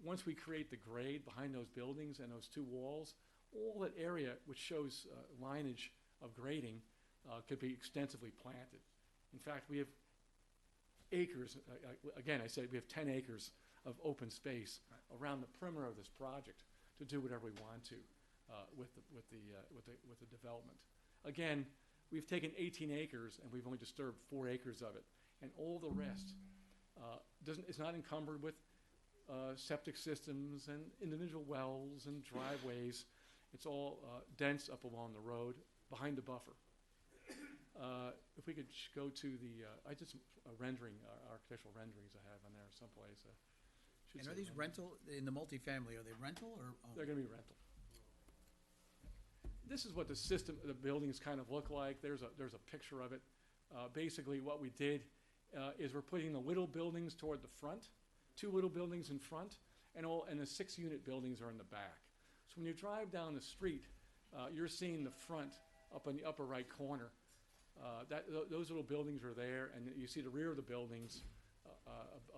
Speaker 16: Once we create the grade behind those buildings and those 2 walls, all that area which shows lineage of grading could be extensively planted. In fact, we have acres, again, I said we have 10 acres of open space around the perimeter of this project to do whatever we want to with the development. Again, we've taken 18 acres and we've only disturbed 4 acres of it, and all the rest is not encumbered with septic systems and individual wells and driveways. It's all dense up along the road behind the buffer. If we could go to the, I did some rendering, architectural renderings I have on there someplace.
Speaker 9: And are these rental, in the multifamily, are they rental or owned?
Speaker 16: They're gonna be rental. This is what the system, the buildings kind of look like. There's a picture of it. Basically what we did is we're putting the little buildings toward the front, 2 little buildings in front, and the 6-unit buildings are in the back. So when you drive down the street, you're seeing the front up in the upper right corner. Those little buildings are there, and you see the rear of the buildings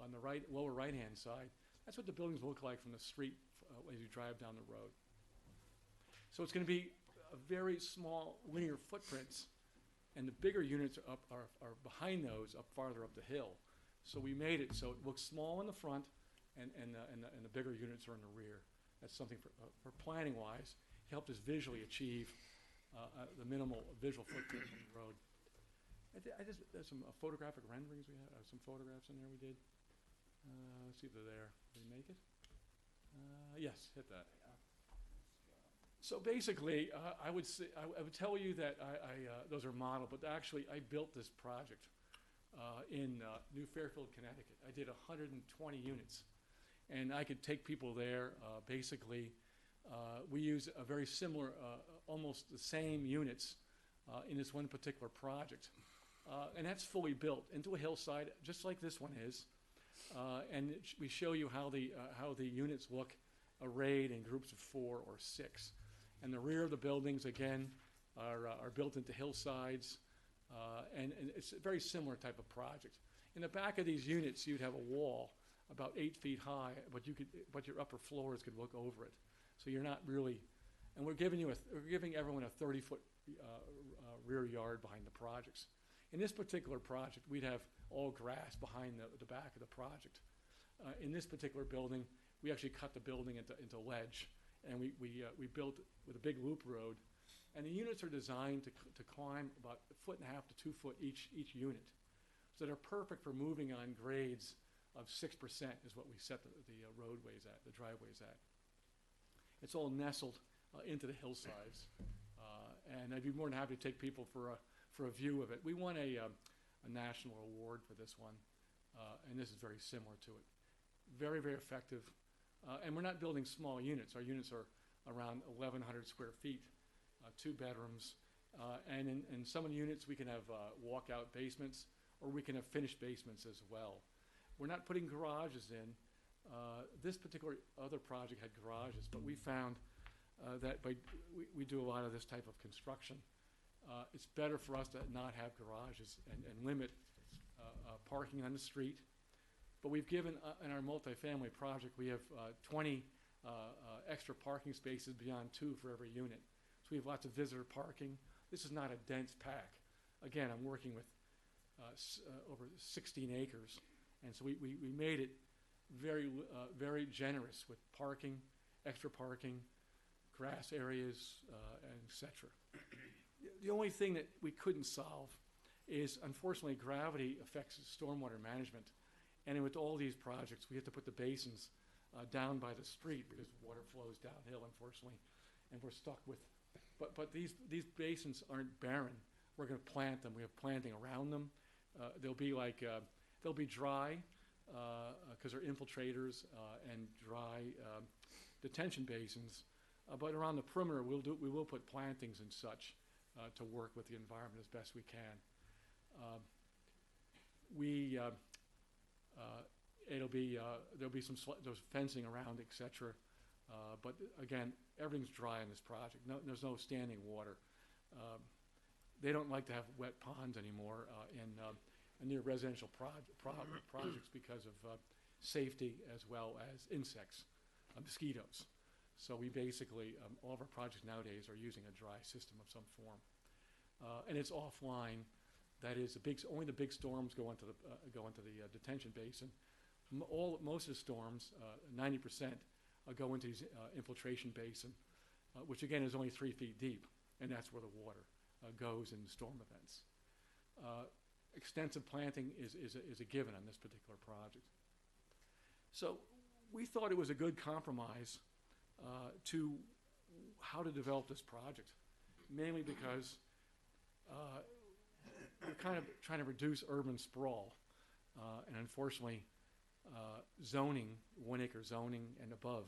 Speaker 16: on the lower right-hand side. That's what the buildings look like from the street as you drive down the road. So it's going to be very small linear footprints, and the bigger units are behind those, up farther up the hill. So we made it so it looks small in the front, and the bigger units are in the rear. That's something for planning wise. It helped us visually achieve the minimal visual footprint of the road. There's some photographic renderings we had, some photographs in there we did. Let's see if they're there. Did we make it? Yes, hit that. So basically, I would say, I would tell you that those are model, but actually I built this project in New Fairfield, Connecticut. I did 120 units, and I could take people there. Basically, we use a very similar, almost the same units in this one particular project, and that's fully built into a hillside, just like this one is. And we show you how the units look arrayed in groups of 4 or 6. And the rear of the buildings, again, are built into hillsides, and it's a very similar type of project. In the back of these units, you'd have a wall about 8 feet high, but your upper floors could look over it. So you're not really, and we're giving everyone a 30-foot rear yard behind the projects. In this particular project, we'd have all grass behind the back of the project. In this particular building, we actually cut the building into ledge, and we built with a big loop road. And the units are designed to climb about 1.5 to 2 foot each unit. So they're perfect for moving on grades of 6% is what we set the roadways at, the driveways at. It's all nestled into the hillsides. And I'd be more than happy to take people for a view of it. We won a national award for this one, and this is very similar to it. Very, very effective. And we're not building small units. Our units are around 1,100 square feet, 2 bedrooms. And in some of the units, we can have walkout basements, or we can have finished basements as well. We're not putting garages in. This particular other project had garages, but we found that we do a lot of this type of construction. It's better for us to not have garages and limit parking on the street. But we've given, in our multifamily project, we have 20 extra parking spaces beyond 2 for every unit. So we have lots of visitor parking. This is not a dense pack. Again, I'm working with over 16 acres. And so we made it very generous with parking, extra parking, grass areas, and et cetera. The only thing that we couldn't solve is, unfortunately, gravity affects stormwater management. And with all these projects, we have to put the basins down by the street because water flows downhill, unfortunately, and we're stuck with. But these basins aren't barren. We're going to plant them. We have planting around them. They'll be dry because they're infiltrators and dry detention basins. But around the perimeter, we will put plantings and such to work with the environment as best we can. There'll be some there's fencing around, etc. But again, everything's dry in this project. There's no standing water. They don't like to have wet ponds anymore near residential projects because of safety as well as insects, mosquitoes. So we basically, all of our projects nowadays are using a dry system of some form. And it's offline. That is, only the big storms go into the detention basin. Most of the storms, 90%, go into these infiltration basin, which again is only 3 feet deep, and that's where the water goes in storm events. Extensive planting is a given on this particular project. So we thought it was a good compromise to how to develop this project, mainly because we're kind of trying to reduce urban sprawl, and unfortunately, zoning, 1 acre zoning and above,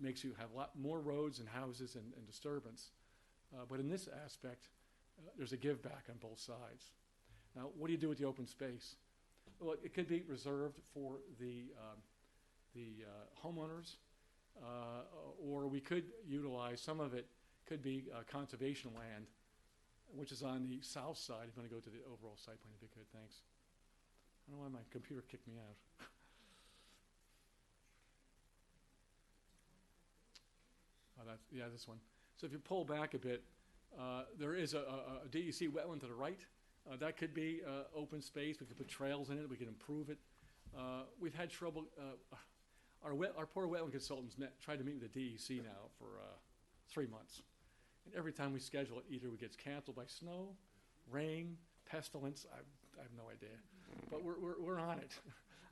Speaker 16: makes you have a lot more roads and houses and disturbance. But in this aspect, there's a give back on both sides. Now, what do you do with the open space? Well, it could be reserved for the homeowners, or we could utilize some of it. Could be conservation land, which is on the south side. If you want to go to the overall site plan, if you could, thanks. I don't know why my computer kicked me out. Oh, this one. So if you pull back a bit, there is a DEC wetland to the right. That could be open space. We could put trails in it. We could improve it. We've had trouble. Our poor wetland consultants tried to meet with the DEC now for 3 months. And every time we schedule it, either it gets canceled by snow, rain, pestilence. I have no idea. But we're on it.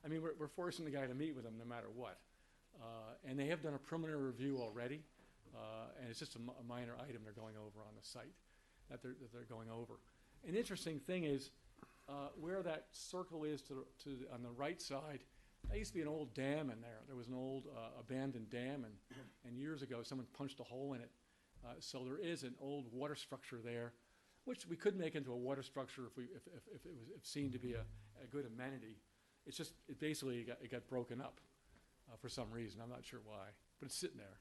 Speaker 16: I mean, we're forcing the guy to meet with them no matter what. And they have done a preliminary review already. And it's just a minor item they're going over on the site that they're going over. An interesting thing is where that circle is on the right side. There used to be an old dam in there. There was an old abandoned dam, and years ago someone punched a hole in it. So there is an old water structure there, which we could make into a water structure if it seemed to be a good amenity. It's just it basically got broken up for some reason. I'm not sure why, but it's sitting there,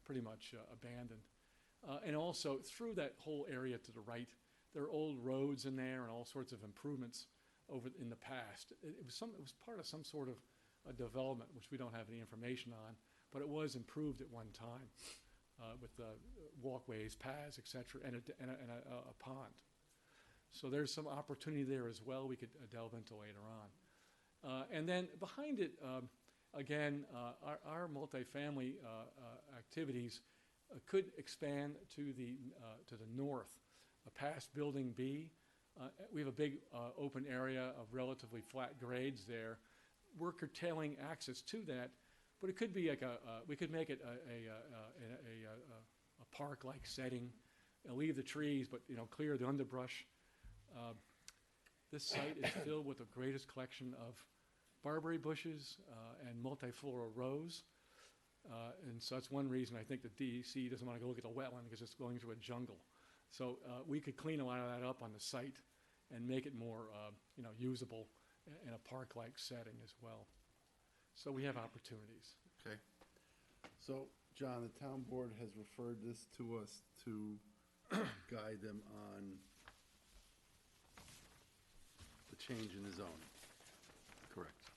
Speaker 16: pretty much abandoned. And also through that whole area to the right, there are old roads in there and all sorts of improvements over in the past. It was part of some sort of a development, which we don't have any information on, but it was improved at one time with walkways, paths, etc., and a pond. So there's some opportunity there as well we could delve into later on. And then behind it, again, our multifamily activities could expand to the north, past Building B. We have a big open area of relatively flat grades there. We're curtailing access to that, but it could be like we could make it a park-like setting, and leave the trees, but clear the underbrush. This site is filled with the greatest collection of barberry bushes and multifloral rose. And so that's one reason I think the DEC doesn't want to go look at the wetland, because it's going through a jungle. So we could clean a lot of that up on the site and make it more usable in a park-like setting as well. So we have opportunities.
Speaker 1: Okay. So, John, the town board has referred this to us to guide them on the change in the zoning.
Speaker 4: Correct.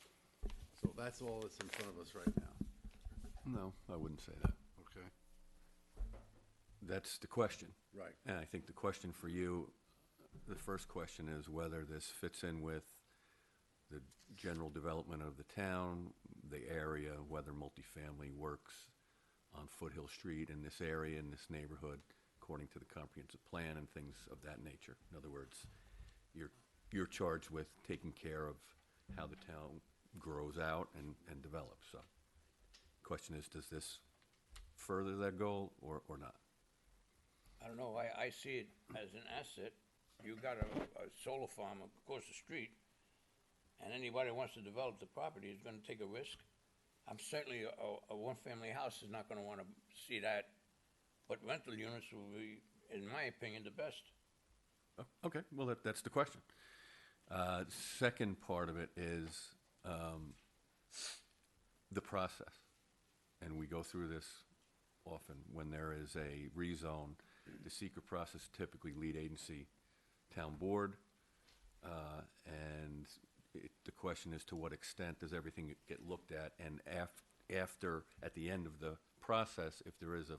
Speaker 1: So that's all that's in front of us right now.
Speaker 4: No, I wouldn't say that.
Speaker 1: Okay.
Speaker 4: That's the question.
Speaker 1: Right.
Speaker 4: And I think the question for you, the first question is whether this fits in with the general development of the town, the area, whether multifamily works on Foothill Street in this area, in this neighborhood, according to the comprehensive plan and things of that nature. In other words, you're charged with taking care of how the town grows out and develops. So question is, does this further that goal or not?
Speaker 2: I don't know, I see it as an asset. You got a solar farm across the street, and anybody who wants to develop the property is gonna take a risk. I'm certainly, a one-family house is not gonna wanna see that, but rental units will be, in my opinion, the best.
Speaker 4: Oh, okay, well, that's the question. Second part of it is the process. And we go through this often. When there is a rezone, the secret process, typically lead agency, town board, and the question is, to what extent does everything get looked at? And after, at the end of the process, if there is a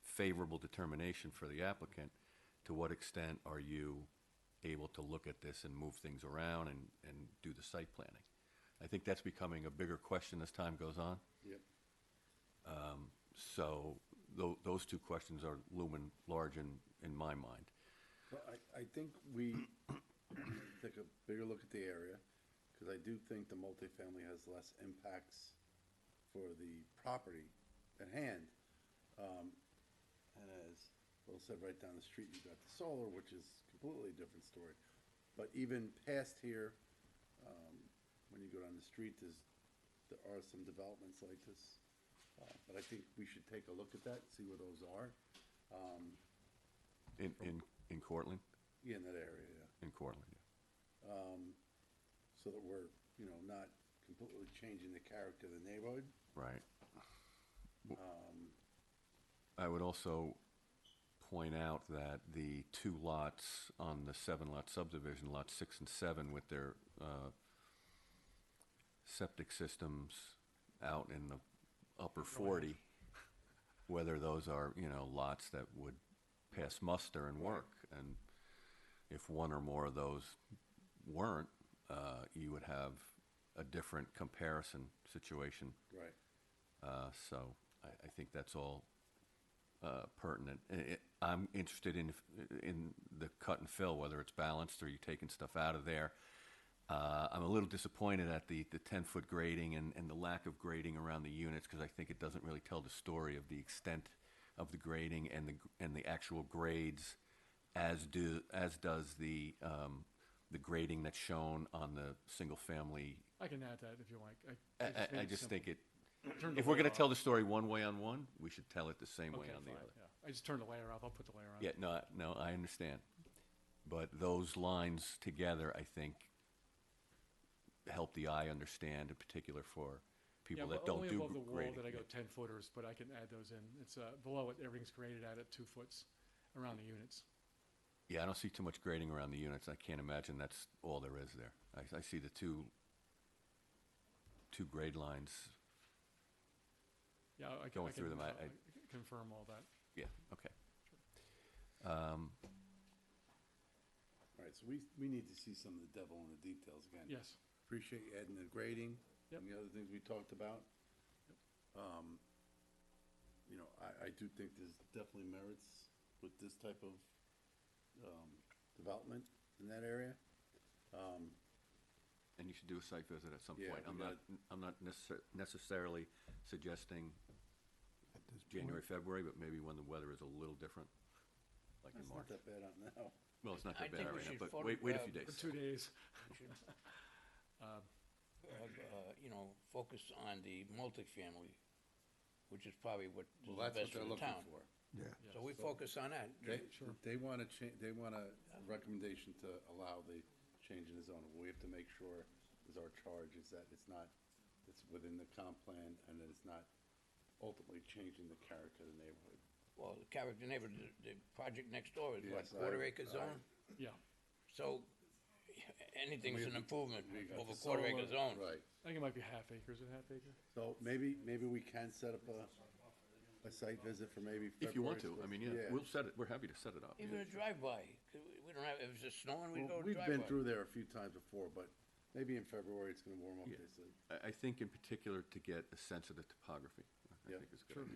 Speaker 4: favorable determination for the applicant, to what extent are you able to look at this and move things around and do the site planning? I think that's becoming a bigger question as time goes on.
Speaker 1: Yep.
Speaker 4: So those two questions are looming large in my mind.
Speaker 1: Well, I think we take a bigger look at the area, because I do think the multifamily has less impacts for the property at hand. And as Will said, right down the street, you got the solar, which is completely different story. But even past here, when you go down the street, there are some developments like this. But I think we should take a look at that, see where those are.
Speaker 4: In Cortland?
Speaker 1: Yeah, in that area, yeah.
Speaker 4: In Cortland, yeah.
Speaker 1: So that we're, not completely changing the character of the neighborhood.
Speaker 4: Right. I would also point out that the two lots on the 7-lot subdivision, lots 6 and 7, with their septic systems out in the upper 40, whether those are, you know, lots that would pass muster and work. And if one or more of those weren't, you would have a different comparison situation.
Speaker 1: Right.
Speaker 4: So I think that's all pertinent. I'm interested in the cut and fill, whether it's balanced or you're taking stuff out of there. I'm a little disappointed at the 10-foot grading and the lack of grading around the units, because I think it doesn't really tell the story of the extent of the grading and the actual grades, as does the grading that's shown on the single-family.
Speaker 16: I can add that if you like.
Speaker 4: I just think it,
Speaker 16: Turn the
Speaker 4: if we're going
Speaker 16: layer
Speaker 4: to tell
Speaker 16: off.
Speaker 4: the story one way on one, we should tell it the same way
Speaker 16: Okay,
Speaker 4: on the
Speaker 16: fine,
Speaker 4: other.
Speaker 16: yeah. I just turned the layer off. I'll put the layer on.
Speaker 4: Yeah, no, I understand. But those lines together, I think, help the eye understand, in particular for people that don't do
Speaker 16: Only above the wall
Speaker 4: grading.
Speaker 16: that I go 10 footers, but I can add those in. It's below it, everything's graded out at 2 foots around the units.
Speaker 4: Yeah, I don't see too much grading around the units. I can't imagine that's all there is there. I see the two grade lines.
Speaker 16: Yeah, I
Speaker 4: Going
Speaker 16: can
Speaker 4: through them, I
Speaker 16: confirm all that.
Speaker 4: yeah, okay.
Speaker 1: All right, so we need to see some of the devil in the details again.
Speaker 16: Yes.
Speaker 1: Appreciate you adding the grading
Speaker 16: Yep.
Speaker 1: and the other things we talked about. You know, I do think there's definitely merits with this type of development in that area.
Speaker 4: And you should do a site visit at some
Speaker 1: Yeah,
Speaker 4: point.
Speaker 1: we
Speaker 4: I'm not necessarily suggesting January, February, but maybe when the weather is a little different, like in
Speaker 1: It's
Speaker 4: March.
Speaker 1: not that bad out now.
Speaker 4: Well, it's not
Speaker 2: I
Speaker 4: that bad
Speaker 2: think we
Speaker 4: right now,
Speaker 2: should
Speaker 4: but wait a few
Speaker 2: photograph-
Speaker 4: days.
Speaker 16: For 2 days.
Speaker 2: We should you know, focus on the multifamily, which is probably what is
Speaker 1: Well,
Speaker 2: the
Speaker 1: that's what
Speaker 2: best
Speaker 1: they're
Speaker 2: for the
Speaker 1: looking
Speaker 2: town.
Speaker 1: for.
Speaker 12: Yeah.
Speaker 2: So we focus on that.
Speaker 1: They want a recommendation to allow the change in the zone. We have to make sure, is our charge, is that it's within the comp plan and that it's not ultimately changing the character of the neighborhood.
Speaker 2: Well, the character neighbor, the project next door is what,
Speaker 1: Yes,
Speaker 2: quarter acre zone?
Speaker 16: Yeah.
Speaker 2: So anything's an improvement
Speaker 1: We got
Speaker 2: over
Speaker 1: the
Speaker 2: quarter acre
Speaker 1: solar,
Speaker 2: zone.
Speaker 1: Right.
Speaker 16: I think it might be half acre. Is it half acre?
Speaker 1: So maybe we can set up a site visit for maybe February.
Speaker 4: If you want to, I mean, yeah, we'll set it, we're happy to set it up.
Speaker 2: Even a drive-by, 'cause we don't have, if it's snowing, we
Speaker 1: Well,
Speaker 2: go
Speaker 1: we've
Speaker 2: drive-by.
Speaker 1: been through there a few times before, but maybe in February it's gonna warm up
Speaker 4: Yeah.
Speaker 1: this.
Speaker 4: I think in particular to get a sense of the topography, I
Speaker 1: Yeah.
Speaker 4: think is good.
Speaker 16: Sure.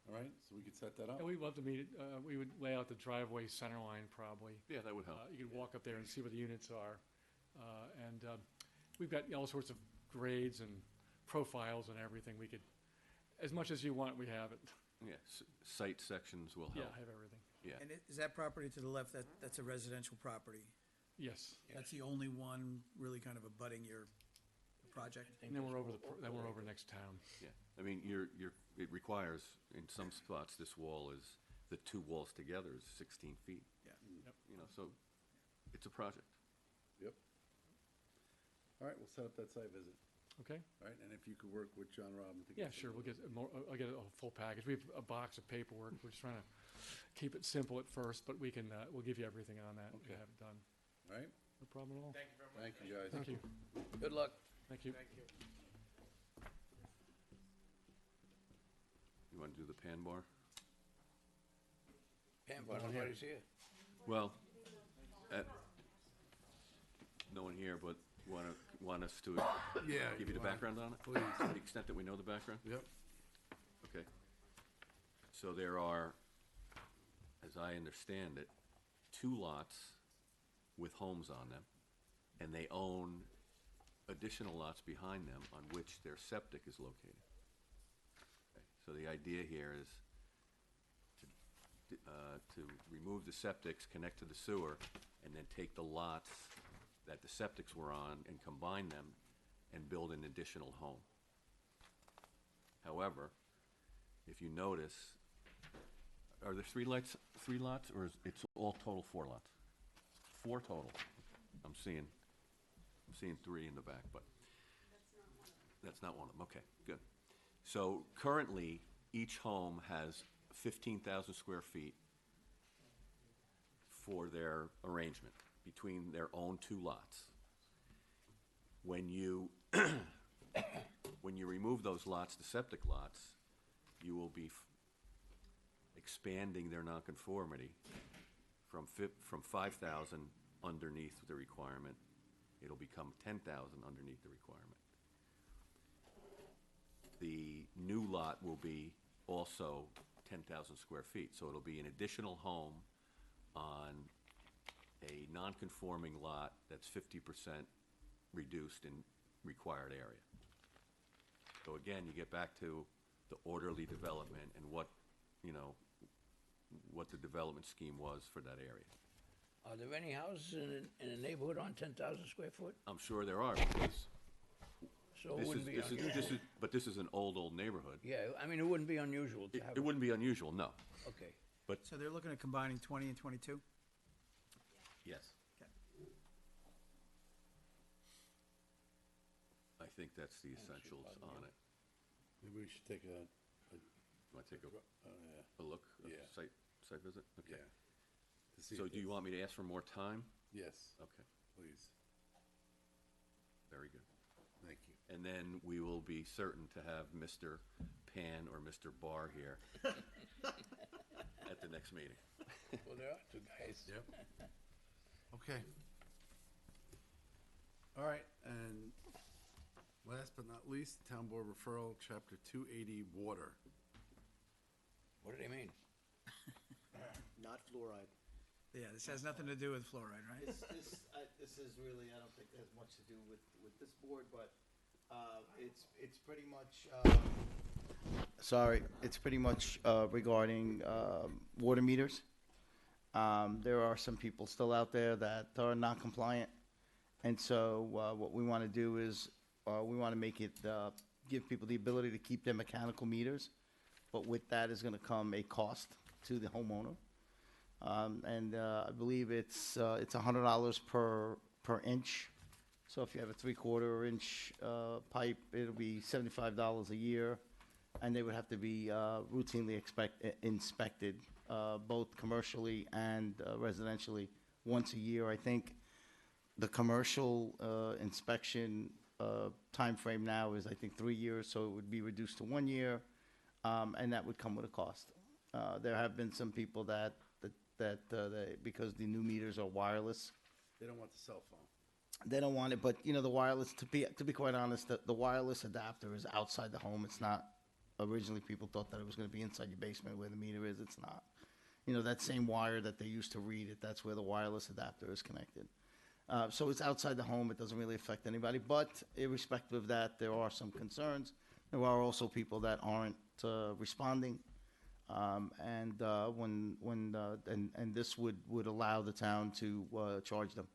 Speaker 1: All right, so we could set that up?
Speaker 16: And we'd love to meet it. We would lay out the driveway center line probably.
Speaker 4: Yeah, that would help.
Speaker 16: You could walk up there and see where the units are. And we've got all sorts of grades and profiles and everything. We could, as much as you want, we have it.
Speaker 4: Yeah, site sections will
Speaker 16: Yeah,
Speaker 4: help.
Speaker 16: I have everything.
Speaker 4: Yeah.
Speaker 9: And is that property to the left, that's a residential property?
Speaker 16: Yes.
Speaker 9: That's the only one really kind of abutting your project?
Speaker 16: And then we're over next town.
Speaker 4: Yeah, I mean, it requires, in some spots, this wall is, the two walls together is 16 feet.
Speaker 9: Yeah.
Speaker 16: Yep.
Speaker 4: You know, so it's a project.
Speaker 1: Yep. All right, we'll set up that site visit.
Speaker 16: Okay.
Speaker 1: All right, and if you could work with John Robin to get.
Speaker 16: Yeah, sure. We'll get more. I'll get a full package. We have a box of paperwork. We're just trying to keep it simple at first, but we can. We'll give you everything on that.
Speaker 1: Okay.
Speaker 16: We have it done.
Speaker 1: All right,
Speaker 16: No problem at all.
Speaker 6: Thank you very much.
Speaker 1: thank you, guys.
Speaker 16: Thank you.
Speaker 2: Good luck.
Speaker 16: Thank you.
Speaker 6: Thank you.
Speaker 4: You want to do the pan bar?
Speaker 2: Pam, but nobody's here.
Speaker 4: Well, no one here, but want us to
Speaker 1: Yeah,
Speaker 4: give you the
Speaker 1: why-
Speaker 4: background on it?
Speaker 1: please.
Speaker 4: To the extent that we know the background?
Speaker 1: Yep.
Speaker 4: Okay. So there are, as I understand it, 2 lots with homes on them, and they own additional lots behind them on which their septic is located. Okay, so the idea here is to remove the septics, connect to the sewer, and then take the lots that the septics were on and combine them and build an additional home. However, if you notice, are there 3 lots, or is it's all total 4 lots? 4 total. I'm seeing 3 in the back, but that's not one of them. Okay, good. So currently, each home has 15,000 square feet for their arrangement between their own 2 lots. When you when you remove those lots, the septic lots, you will be expanding their nonconformity from 5,000 underneath the requirement, it'll become 10,000 underneath the requirement. The new lot will be also 10,000 square feet, so it'll be an additional home on a non-conforming lot that's 50% reduced in required area. So again, you get back to the orderly development and what, you know, what the development scheme was for that area.
Speaker 2: Are there any houses in a neighborhood on 10,000 square foot?
Speaker 4: I'm sure there are, because
Speaker 2: So it wouldn't be unusual.
Speaker 4: but this is an old neighborhood.
Speaker 2: Yeah, I mean, it wouldn't be unusual to have.
Speaker 4: It wouldn't be unusual, no.
Speaker 2: Okay.
Speaker 4: But,
Speaker 9: So they're looking at combining 20 and 22?
Speaker 4: yes. I think that's the essentials on it.
Speaker 1: Maybe we should take a,
Speaker 4: Want to take
Speaker 1: yeah.
Speaker 4: a look,
Speaker 1: Yeah.
Speaker 4: site visit? Okay.
Speaker 1: Yeah. To see
Speaker 4: So
Speaker 1: if
Speaker 4: do you
Speaker 1: it's-
Speaker 4: want me to ask for more time?
Speaker 1: Yes,
Speaker 4: Okay,
Speaker 1: please.
Speaker 4: very good.
Speaker 1: Thank you.
Speaker 4: And then we will be certain to have Mr. Pan or Mr. Barr here at the next meeting.
Speaker 2: Well, there are two guys.
Speaker 1: Yep. Okay. All right, and last but not least, Town Board Referral, Chapter 280, Water.
Speaker 2: What do they mean?
Speaker 15: Not fluoride.
Speaker 9: Yeah, this has nothing to do with fluoride, right?
Speaker 13: This is really, I don't think it has much to do with this board, but, it's pretty much, sorry, it's pretty much, regarding, water meters. There are some people still out there that are not compliant. And so, what we want to do is, we want to make it, give people the ability to keep their mechanical meters. But with that is gonna come a cost to the homeowner. I believe it's $100 per inch. So if you have a 3/4 inch, pipe, it'll be $75 a year. And they would have to be, routinely inspected, both commercially and residentially, once a year. I think the commercial, inspection, timeframe now is, I think, 3 years, so it would be reduced to 1 year. And that would come with a cost. There have been some people that because the new meters are wireless,
Speaker 1: They don't want the cell phone.
Speaker 13: they don't want it, but, you know, the wireless, to be quite honest, the wireless adapter is outside the home. It's not, originally people thought that it was gonna be inside your basement where the meter is. It's not. You know, that same wire that they used to read it, that's where the wireless adapter is connected. So it's outside the home. It doesn't really affect anybody, but irrespective of that, there are some concerns. There are also people that aren't responding, and this would allow the town to charge them.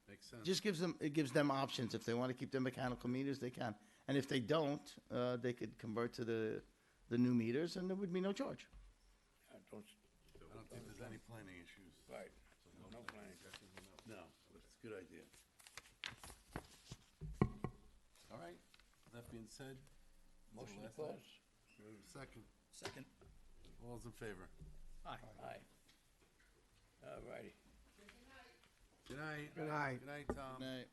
Speaker 1: Makes sense.
Speaker 13: Just it gives them options. If they want to keep their mechanical meters, they can, and if they don't, they could convert to the new meters, and there would be no charge.
Speaker 2: I don't,
Speaker 1: I don't think there's any planning issues.
Speaker 2: right, no planning.
Speaker 1: No, but it's a good idea. All right, that being said.
Speaker 2: Motion to
Speaker 1: last
Speaker 2: close?
Speaker 1: item. Do we have a second?
Speaker 9: Second.
Speaker 1: All those in favor?
Speaker 9: Aye.
Speaker 2: Aye. All righty.
Speaker 1: Good night.
Speaker 12: Good night.
Speaker 1: Good night, Tom.
Speaker 13: Good night.